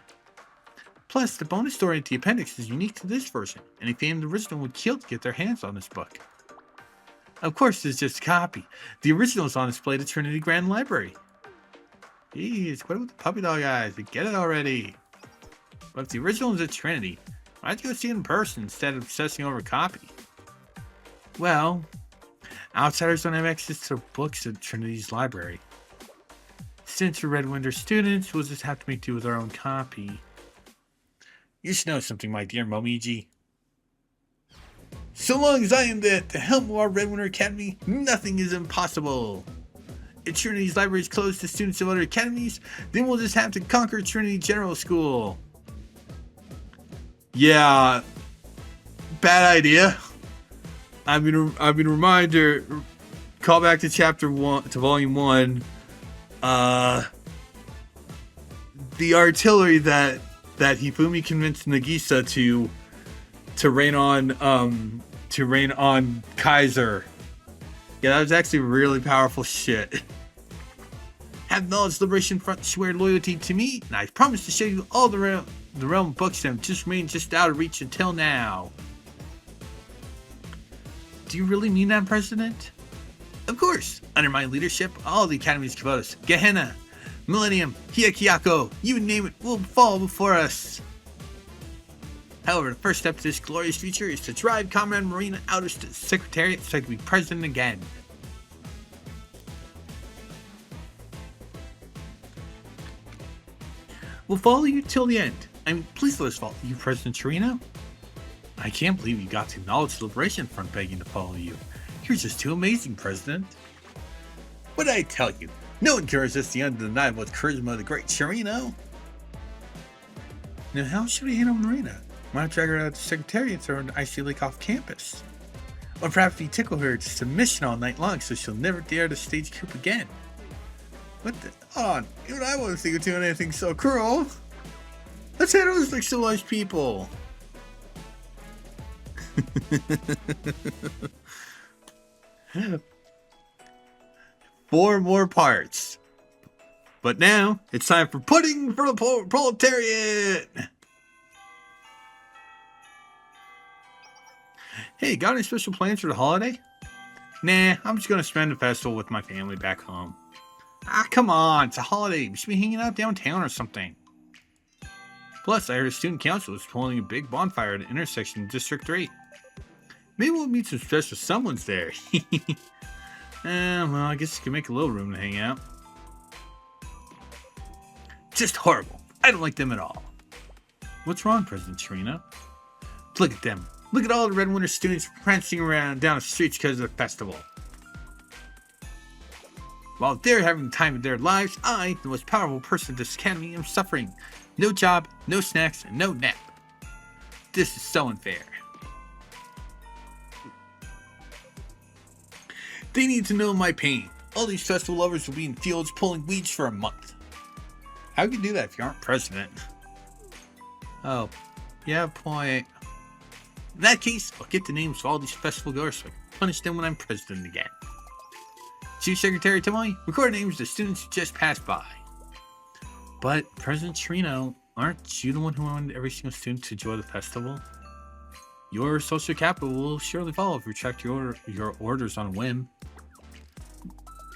Speaker 1: Plus, the bonus story at the appendix is unique to this version. Any fan of the original would kill to get their hands on this book. Of course, it's just a copy. The original is on display at Trinity Grand Library. Jeez, what about the puppy dog eyes? We get it already. But if the original is at Trinity, why'd you go see it in person instead of obsessing over a copy? Well, outsiders don't have access to books at Trinity's library. Since we're Red Winter students, we'll just have to make do with our own copy. You should know something, my dear Momiji. So long as I am at the helm of our Red Winter Academy, nothing is impossible. If Trinity's library is closed to students of other academies, then we'll just have to conquer Trinity General School. Yeah, bad idea. I've been reminder. Call back to chapter 1, to volume 1. The artillery that Hifumi convinced Nagisa to rain on Kaiser. Yeah, that was actually really powerful shit. Have Knowledge Liberation Front swear loyalty to me, and I promise to show you all the realm books that have just remained just out of reach until now. Do you really mean that, President? Of course. Under my leadership, all the Academy's Kubotas, Gehenna, Millennium, Hiyakiyako, you name it, will fall before us. However, the first step to this glorious future is to drive Comrade Marina out of the Secretariat so I can be president again. We'll follow you till the end. I mean, please let us follow you, President Chirino. I can't believe you got to Knowledge Liberation Front begging to follow you. You're just too amazing, President. What did I tell you? No one can resist the undeniable charisma of the great Chirino. Now, how should we handle Marina? Might drag her out of the Secretariat or an icy lake off campus. Or perhaps we tickle her to submission all night long so she'll never dare to stage coup again. What the? Hold on. Even I wouldn't think of doing anything so cruel. Let's handle this like civilized people. 4 more parts. But now, it's time for pudding for the proletariat! Hey, got any special plans for the holiday? Nah, I'm just gonna spend the festival with my family back home. Ah, come on, it's a holiday. We should be hanging out downtown or something. Plus, I heard a student council is holding a big bonfire at an intersection in District 3. Maybe we'll meet some special someones there. Well, I guess you can make a little room to hang out. Just horrible. I don't like them at all. What's wrong, President Chirino? Look at them. Look at all the Red Winter students prancing around down the streets because of the festival. While they're having the time of their lives, I, the most powerful person in this academy, am suffering. No job, no snacks, and no nap. This is so unfair. They need to know my pain. All these festival lovers will be in fields pulling weeds for a month. How can you do that if you aren't president? Oh, yeah, point. In that case, I'll get the names of all these festival goers so I can punish them when I'm president again. Chief Secretary Tomoe, record names of the students who just passed by. But, President Chirino, aren't you the one who wanted every single student to enjoy the festival? Your social capital will surely follow if you retract your orders on a whim.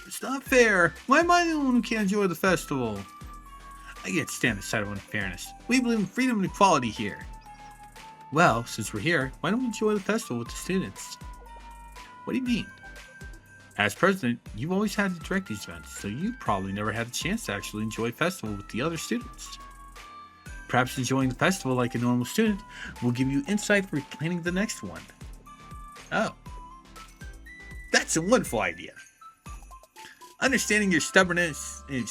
Speaker 1: It's not fair. Why am I the one who can't enjoy the festival? I can't stand the side of unfairness. We believe in freedom and equality here. Well, since we're here, why don't we enjoy the festival with the students? What do you mean? As president, you've always had to direct these events, so you probably never had a chance to actually enjoy festival with the other students. Perhaps enjoying the festival like a normal student will give you insight for planning the next one. Oh. That's a wonderful idea. Understanding your stubbornness and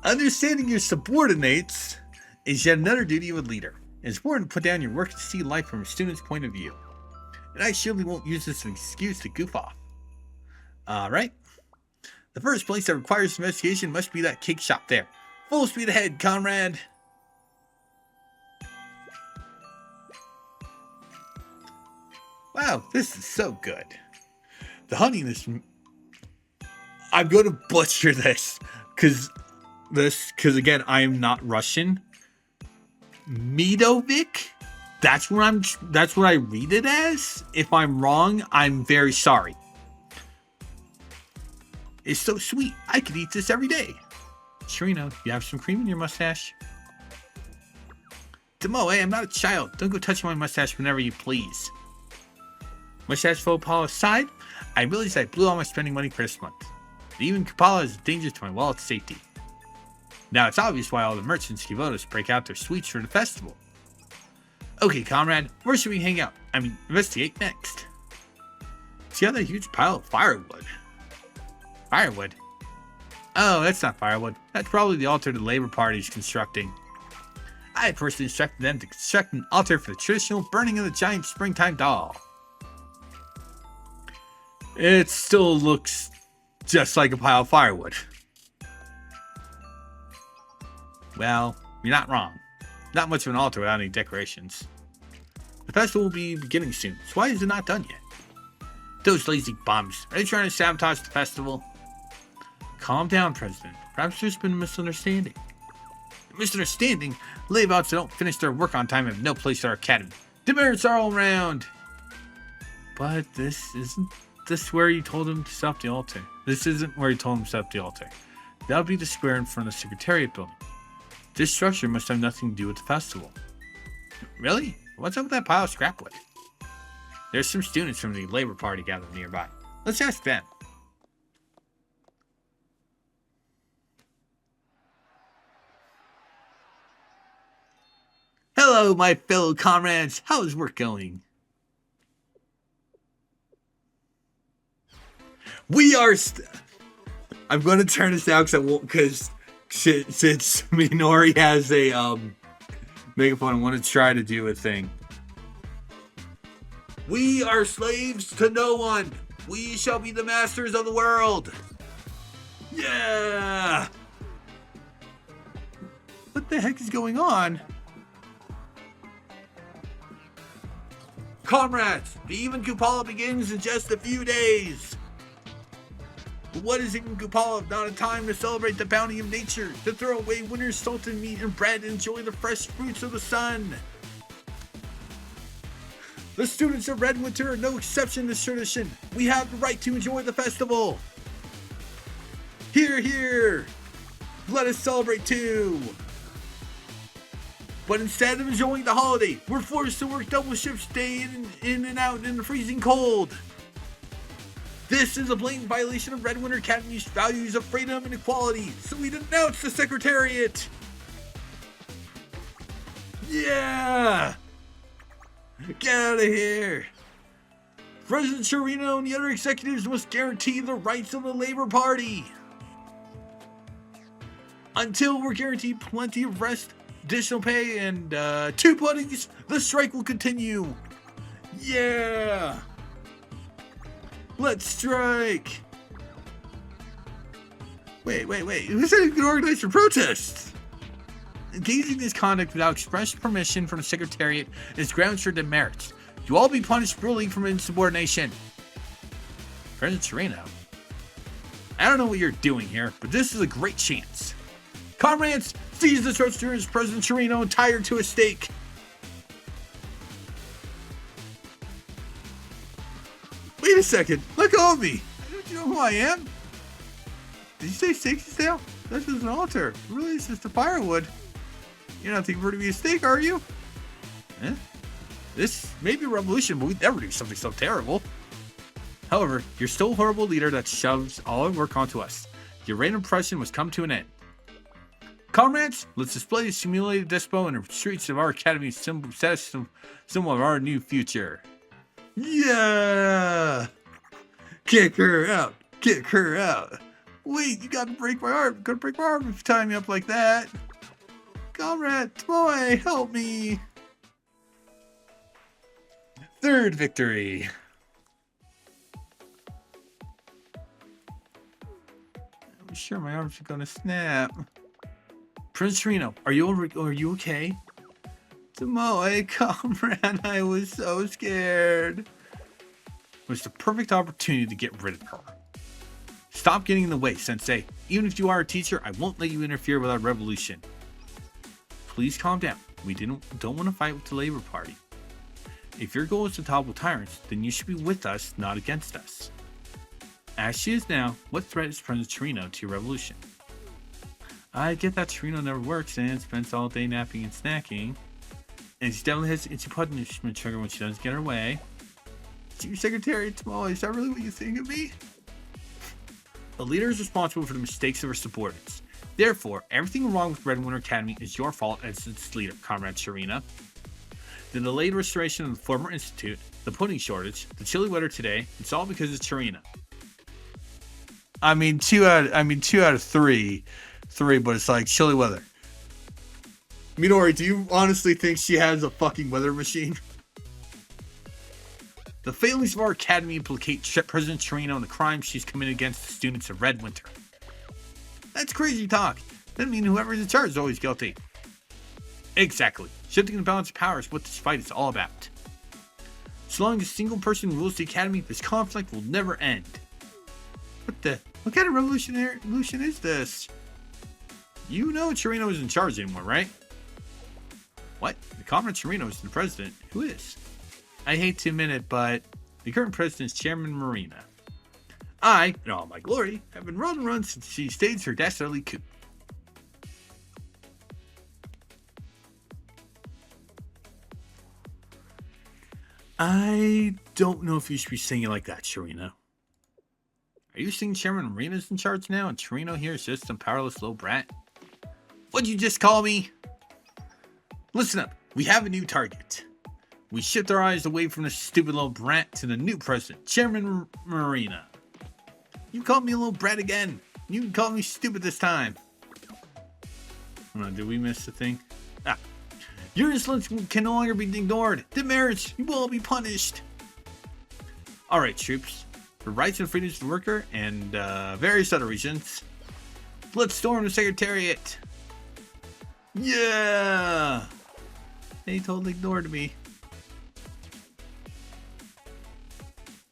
Speaker 1: understanding your subordinates is yet another duty of a leader. It's important to put down your work to see life from a student's point of view. And I surely won't use this as an excuse to goof off. Alright. The first place that requires investigation must be that cake shop there. Full speed ahead, comrade! Wow, this is so good. The honey in this... I'm going to butcher this. Because again, I am not Russian. Medovic? That's what I read it as. If I'm wrong, I'm very sorry. It's so sweet. I could eat this every day. Chirino, you have some cream in your mustache? Tomoe, I'm not a child. Don't go touching my mustache whenever you please. Mustache faux pas aside, I realized I blew all my spending money for this month. Even Kupala is a danger to my wallet's safety. Now it's obvious why all the merchants give us break out their sweets for the festival. Okay, comrade, where should we hang out? Investigate next. See how that huge pile of firewood? Firewood? Oh, that's not firewood. That's probably the altar the Labor Party is constructing. I personally instructed them to construct an altar for the traditional burning of the giant springtime doll. It still looks just like a pile of firewood. Well, you're not wrong. Not much of an altar without any decorations. The festival will be beginning soon, so why is it not done yet? Those lazy bums. Are they trying to sabotage the festival? Calm down, President. Perhaps there's been a misunderstanding. Misunderstanding? Layabouts that don't finish their work on time have no place at our academy. Demerits are all around. But isn't this where you told him to set up the altar? This isn't where you told him to set up the altar. That would be the square in front of the Secretariat building. This structure must have nothing to do with the festival. Really? What's up with that pile of scrap wood? There's some students from the Labor Party gathered nearby. Let's ask them. Hello, my fellow comrades. How is work going? We are. I'm going to turn this down because since Minori has a megaphone, I want to try to do a thing. We are slaves to no one. We shall be the masters of the world. Yeah. What the heck is going on? Comrades, the Even Kupala begins in just a few days. But what is Even Kupala if not a time to celebrate the bounty of nature, to throw away winter's salted meat and bread and enjoy the fresh fruits of the sun? The students of Red Winter are no exception to this tradition. We have the right to enjoy the festival. Hear, hear. Let us celebrate too. But instead of enjoying the holiday, we're forced to work double shifts day in and out in the freezing cold. This is a blatant violation of Red Winter Academy's values of freedom and equality, so we denounce the Secretariat. Yeah! Get out of here! President Chirino and the other executives must guarantee the rights of the Labor Party. Until we're guaranteed plenty of rest, additional pay, and 2 puddings, the strike will continue. Yeah! Let's strike! Wait. Who said you could organize for protests? Engaging in this conduct without express permission from the Secretariat is grounds for demerits. You all be punished brutally for insubordination. President Chirino, I don't know what you're doing here, but this is a great chance. Comrades, seize this roaster as President Chirino and tie her to a stake. Wait a second, let go of me. Don't you know who I am? Did you say stake sale? This is an altar. Really, it's just a firewood. You're not thinking for it to be a stake, are you? Eh? This may be a revolution, but we'd never do something so terrible. However, you're still a horrible leader that shoves all our work onto us. Your reign of oppression must come to an end. Comrades, let's display the simulated dispo in the streets of our academy symbol of our new future. Yeah! Kick her out! Kick her out! Wait, you gotta break my arm! You're gonna break my arm if you tie me up like that! Comrade, boy, help me! Third victory! I'm sure my arms are gonna snap. Prince Chirino, are you okay? Tomoe, comrade, I was so scared. It was the perfect opportunity to get rid of her. Stop getting in the way, Sensei. Even if you are a teacher, I won't let you interfere with our revolution. Please calm down. We don't want to fight with the Labor Party. If your goal is to topple tyrants, then you should be with us, not against us. As she is now, what threat is President Chirino to your revolution? I get that Chirino never works and spends all day napping and snacking. And she definitely has itchy punishment trigger when she doesn't get her way. Chief Secretary Tomoe, is that really what you think of me? A leader is responsible for the mistakes of her subordinates. Therefore, everything wrong with Red Winter Academy is your fault as its leader, Comrade Sharina. The delayed restoration of the former institute, the pudding shortage, the chilly weather today, it's all because of Sharina. I mean, two out of three, but it's like chilly weather. Minori, do you honestly think she has a fucking weather machine? The failings of our academy implicate President Sharina in the crimes she's committed against the students of Red Winter. That's crazy talk. Doesn't mean whoever's in charge is always guilty. Exactly. Shifting the balance of power is what this fight is all about. So long as a single person rules the academy, this conflict will never end. What kind of revolution is this? You know Chirino isn't in charge anymore, right? What? The Comrade Chirino isn't the president. Who is? I hate to admit it, but the current president is Chairman Marina. I, in all my glory, have been run since she staged her dastardly coup. I don't know if you should be saying it like that, Sharina. Are you saying Chairman Marina's in charge now and Chirino here is just some powerless little brat? What'd you just call me? Listen up, we have a new target. We shift our eyes away from this stupid little brat to the new president, Chairman Marina. You called me a little brat again. You can call me stupid this time. Oh, did we miss the thing? Your insolence can no longer be ignored. Demerits, you will all be punished. Alright, troops. For rights and freedoms of the worker and various other reasons, let's storm the Secretariat. Yeah! They totally ignored me.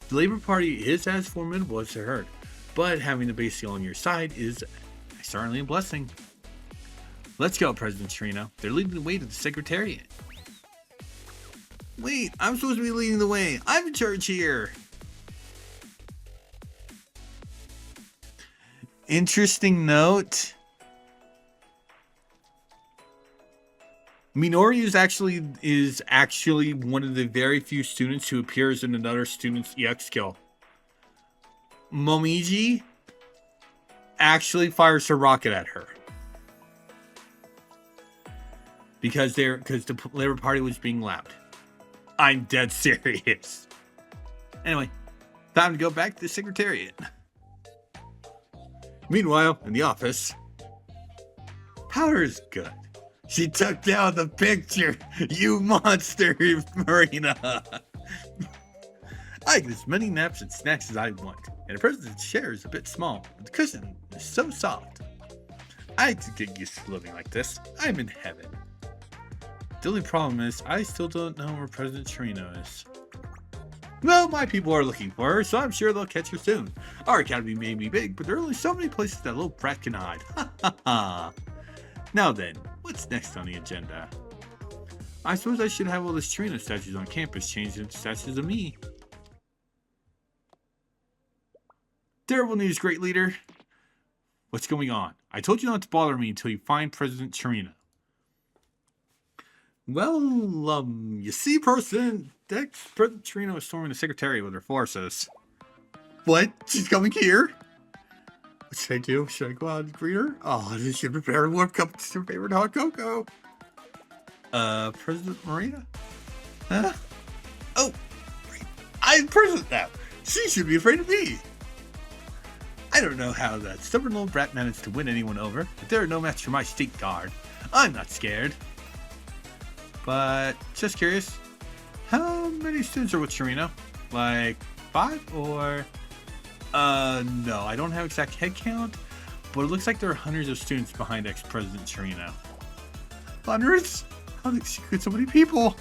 Speaker 1: The Labor Party is as formidable as I heard, but having the base on your side is certainly a blessing. Let's go, President Chirino. They're leading the way to the Secretariat. Wait, I'm supposed to be leading the way. I'm in charge here. Interesting note. Minori is actually one of the very few students who appears in another student's EX skill. Momiji actually fires her rocket at her. Because the Labor Party was being loud. I'm dead serious. Anyway, time to go back to the Secretariat. Meanwhile, in the office, Power's good. She took down the picture, you monster, Marina. I get as many naps and snacks as I want, and the president's chair is a bit small, but the cushion is so soft. I could get used to living like this. I'm in heaven. The only problem is, I still don't know where President Chirino is. Well, my people are looking for her, so I'm sure they'll catch her soon. Our academy may be big, but there are only so many places that little brat can hide. Ha ha ha. Now then, what's next on the agenda? I suppose I should have all the Chirino statues on campus changed into statues of me. Terrible news, great leader. What's going on? I told you not to bother me until you find President Chirino. Well, you see, President Chirino is storming the Secretariat with her forces. What? She's coming here? What should I do? Should I go out and greet her? Oh, I should prepare a warm cup of your favorite hot cocoa. President Marina? Huh? Oh, I'm president now. She should be afraid of me. I don't know how that stubborn little brat managed to win anyone over, but they're no match for my state guard. I'm not scared. But, just curious, how many students are with Chirino? Like, 5 or... no, I don't have exact head count, but it looks like there are hundreds of students behind ex-President Chirino. Hundreds? How did she get so many people?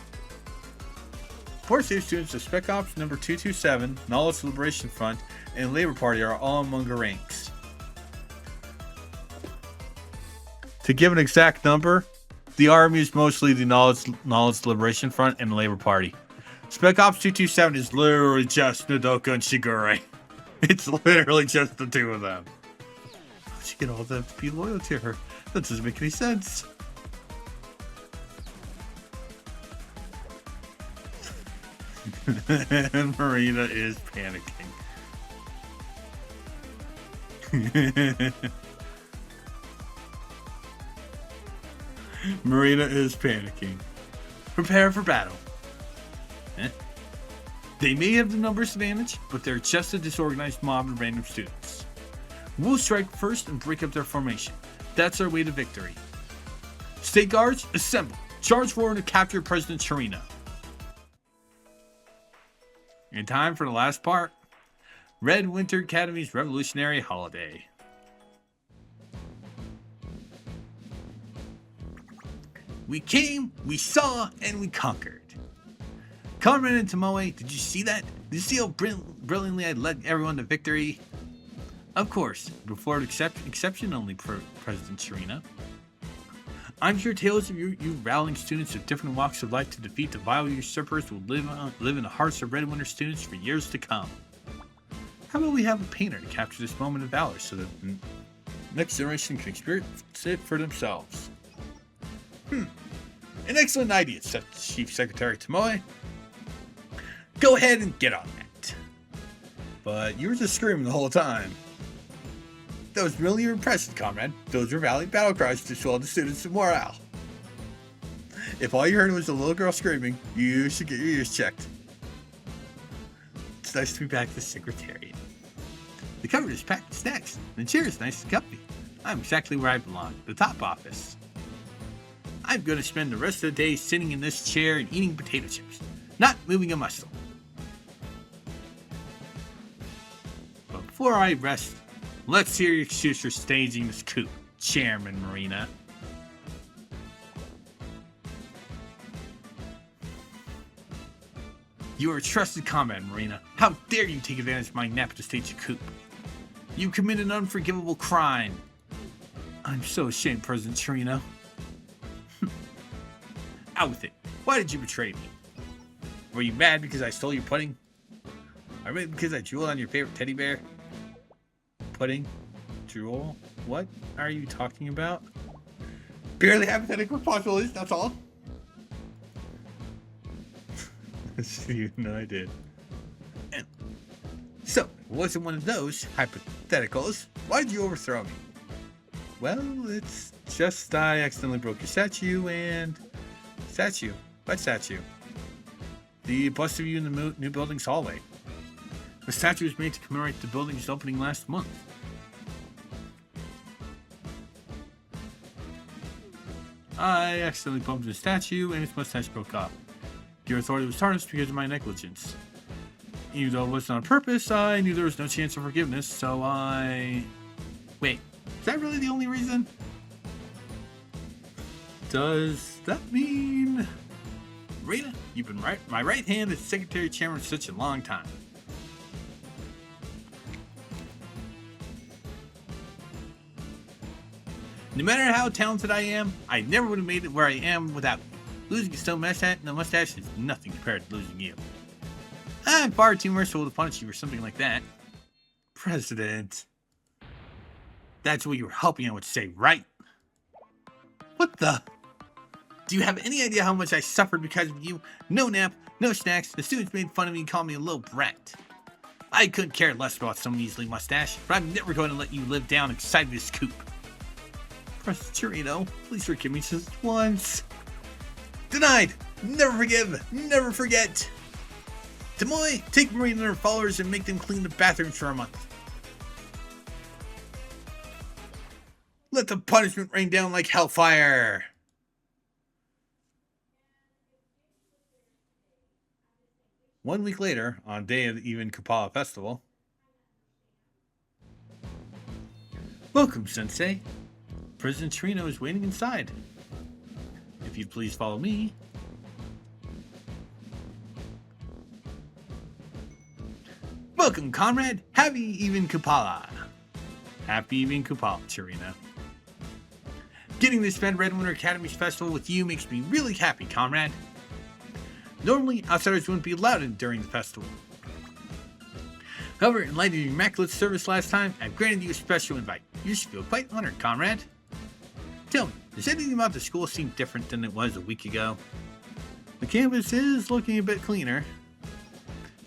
Speaker 1: 4 state students of Spec Ops number 227, Knowledge Liberation Front, and Labor Party are all among her ranks. To give an exact number, the Army is mostly the Knowledge Liberation Front and the Labor Party. Spec Ops 227 is literally just Nodoka and Shigure. It's literally just the two of them. How'd she get all of them to be loyal to her? That doesn't make any sense. And Marina is panicking. Marina is panicking. Prepare for battle. Eh? They may have the numbers advantage, but they're just a disorganized mob of random students. We'll strike first and break up their formation. That's our way to victory. State guards, assemble. Charge forward to capture President Sharina. In time for the last part. Red Winter Academy's Revolutionary Holiday. We came, we saw, and we conquered. Conrad and Tomoe, did you see that? Did you see how brilliantly I led everyone to victory? Of course, before exception only, President Sharina. I'm sure tales of you rallying students of different walks of life to defeat the vile usurpers will live in the hearts of Red Winter students for years to come. How about we have a painter to capture this moment of valor so that the next generation can experience it for themselves? An excellent idea, said Chief Secretary Tomoe. Go ahead and get on that. But you were just screaming the whole time. That was really impressive, comrade. Those were valiant battle cries to swell the students' morale. If all you heard was a little girl screaming, you should get your ears checked. It's nice to be back at the Secretariat. The cupboard is packed with snacks, and the chair is nice and comfy. I'm exactly where I belong, the top office. I'm going to spend the rest of the day sitting in this chair and eating potato chips, not moving a muscle. But before I rest, let's hear your excuse for staging this coup, Chairman Marina. You are a trusted comrade, Marina. How dare you take advantage of my nap to stage a coup? You committed an unforgivable crime. I'm so ashamed, President Sharina. Out with it. Why did you betray me? Were you mad because I stole your pudding? Or maybe because I drooled on your favorite teddy bear? Pudding? Drool? What are you talking about? Barely hypothetical possibilities, that's all. You know I did. And so, it wasn't one of those hypotheticals. Why did you overthrow me? Well, it's just I accidentally broke your statue and... Statue? What statue? The bust of you in the new building's hallway. The statue was made to commemorate the building's opening last month. I accidentally bumped the statue and its mustache broke off. Your authority was tarnished because of my negligence. Even though it wasn't on purpose, I knew there was no chance of forgiveness, so I... Wait, is that really the only reason? Does that mean... Rita, you've been my right hand as Secretary Chairman for such a long time. No matter how talented I am, I never would have made it where I am without you. Losing a stone mustache is nothing compared to losing you. I'm far too merciful to punish you for something like that. President. That's what you were hoping I would say, right? What the? Do you have any idea how much I suffered because of you? No nap, no snacks, the students made fun of me and called me a little brat. I couldn't care less about some measly mustache, but I'm never going to let you live down inside this coop. President Chirino, please forgive me just once. Denied! Never forgive! Never forget! Tomoe, take Marina and her followers and make them clean the bathrooms for a month. Let the punishment rain down like hellfire! One week later, on day of the Even Kupala festival. Welcome, Sensei. President Chirino is waiting inside. If you'd please follow me. Welcome, comrade. Happy Even Kupala. Happy Even Kupala, Chirino. Getting to spend Red Winter Academy's festival with you makes me really happy, comrade. Normally, outsiders wouldn't be allowed in during the festival. However, in light of your immaculate service last time, I've granted you a special invite. You should feel quite honored, comrade. Tell me, does anything about the school seem different than it was a week ago? The campus is looking a bit cleaner.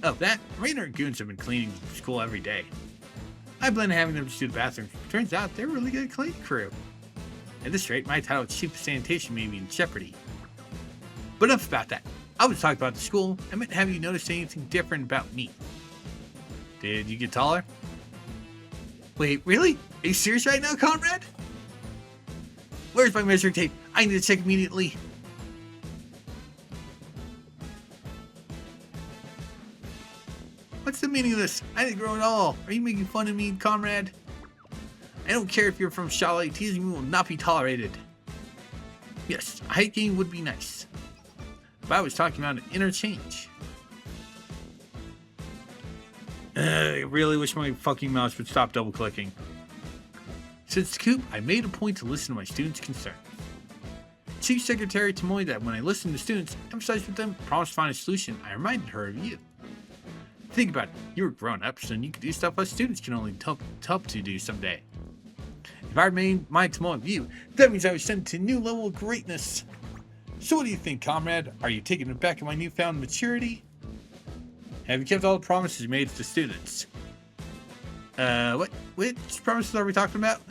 Speaker 1: Oh, that, Rainer and Goons have been cleaning the school every day. I plan on having them just do the bathrooms. Turns out they're a really good cleaning crew. At this rate, my title of Chief of Sanitation may be in jeopardy. But enough about that. I was talking about the school. I meant to have you notice anything different about me. Did you get taller? Wait, really? Are you serious right now, comrade? Where's my measuring tape? I need to check immediately. What's the meaning of this? I didn't grow at all. Are you making fun of me, comrade? I don't care if you're from Chalet. Teasing me will not be tolerated. Yes, a height gain would be nice. But I was talking about an interchange. I really wish my fucking mouse would stop double clicking. Since the coup, I made a point to listen to my students' concerns. Chief Secretary told me that when I listened to students, emphasized with them, promised to find a solution, I reminded her of you. Think about it, you were grown-ups and you could do stuff us students can only help to do someday. If I remained my tomorrow view, that means I was sent to a new level of greatness. So what do you think, comrade? Are you taking it back at my newfound maturity? Have you kept all the promises you made to the students? Which promises are we talking about?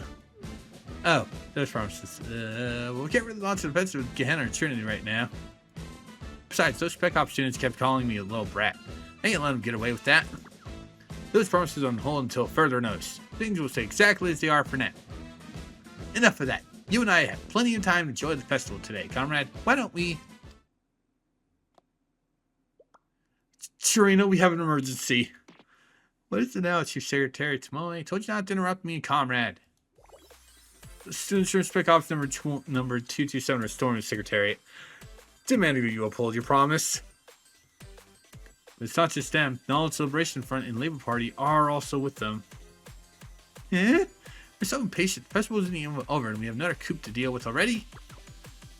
Speaker 1: Oh, those promises. Well, we can't really launch an offensive with Gehenna or Trinity right now. Besides, those Spec Ops students kept calling me a little brat. I ain't let them get away with that. Those promises are on hold until further notice. Things will stay exactly as they are for now. Enough of that. You and I have plenty of time to enjoy the festival today, comrade. Why don't we... Shirina, we have an emergency. What is it now, Chief Secretary Tomoe? I told you not to interrupt me, comrade. The students from Spec Ops number 227 restoring the Secretariat. Demanding that you uphold your promise. It's not just them. The Knowledge Celebration Front and Labor Party are also with them. Eh? We're so impatient. The festival isn't even over and we have another coup to deal with already.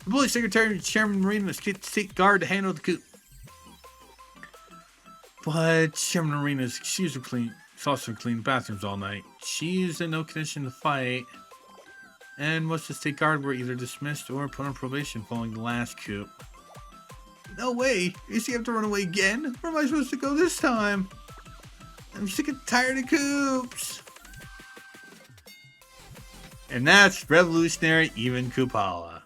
Speaker 1: The Police Secretary and Chairman Marina must get State Guard to handle the coup. But Chairman Marina's excuse of clean. She's also cleaned bathrooms all night. She's in no condition to fight. And most of the State Guard were either dismissed or put on probation following the last coup. No way! Is he have to run away again? Where am I supposed to go this time? I'm sick and tired of coups. And that's revolutionary even Kupala.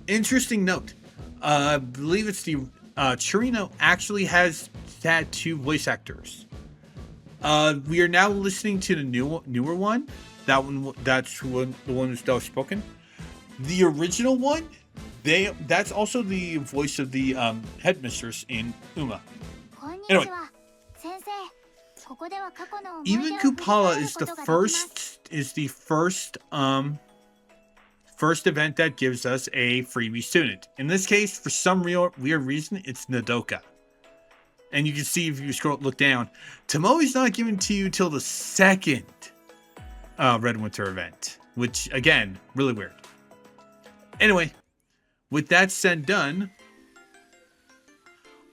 Speaker 1: Interesting note. I believe it's the Chirino actually has had 2 voice actors. We are now listening to the newer one. That's the one that was spoken. The original one, that's also the voice of the headmistress in Uma. Anyway, even Kupala is the first event that gives us a freebie student. In this case, for some weird reason, it's Nodoka. And you can see if you look down, Tomoe's not given to you till the second Red Winter event, which again, really weird. Anyway, with that said done,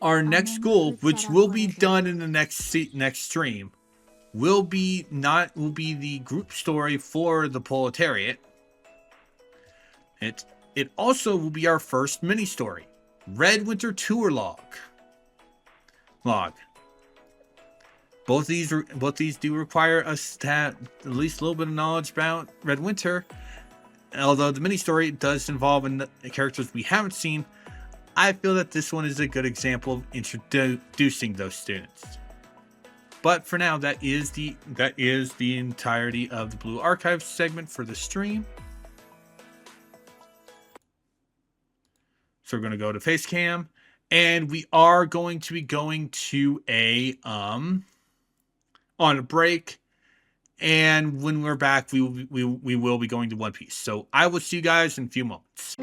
Speaker 1: our next goal, which will be done in the next stream, will be the group story for the proletariat. It also will be our first mini story, Red Winter Tour Log. Both these do require us to have at least a little bit of knowledge about Red Winter. Although the mini story does involve characters we haven't seen, I feel that this one is a good example of introducing those students. But for now, that is the entirety of the Blue Archive segment for the stream. So we're going to go to Facecam, and we are going to be going to on a break. And when we're back, we will be going to One Piece. So I will see you guys in a few moments.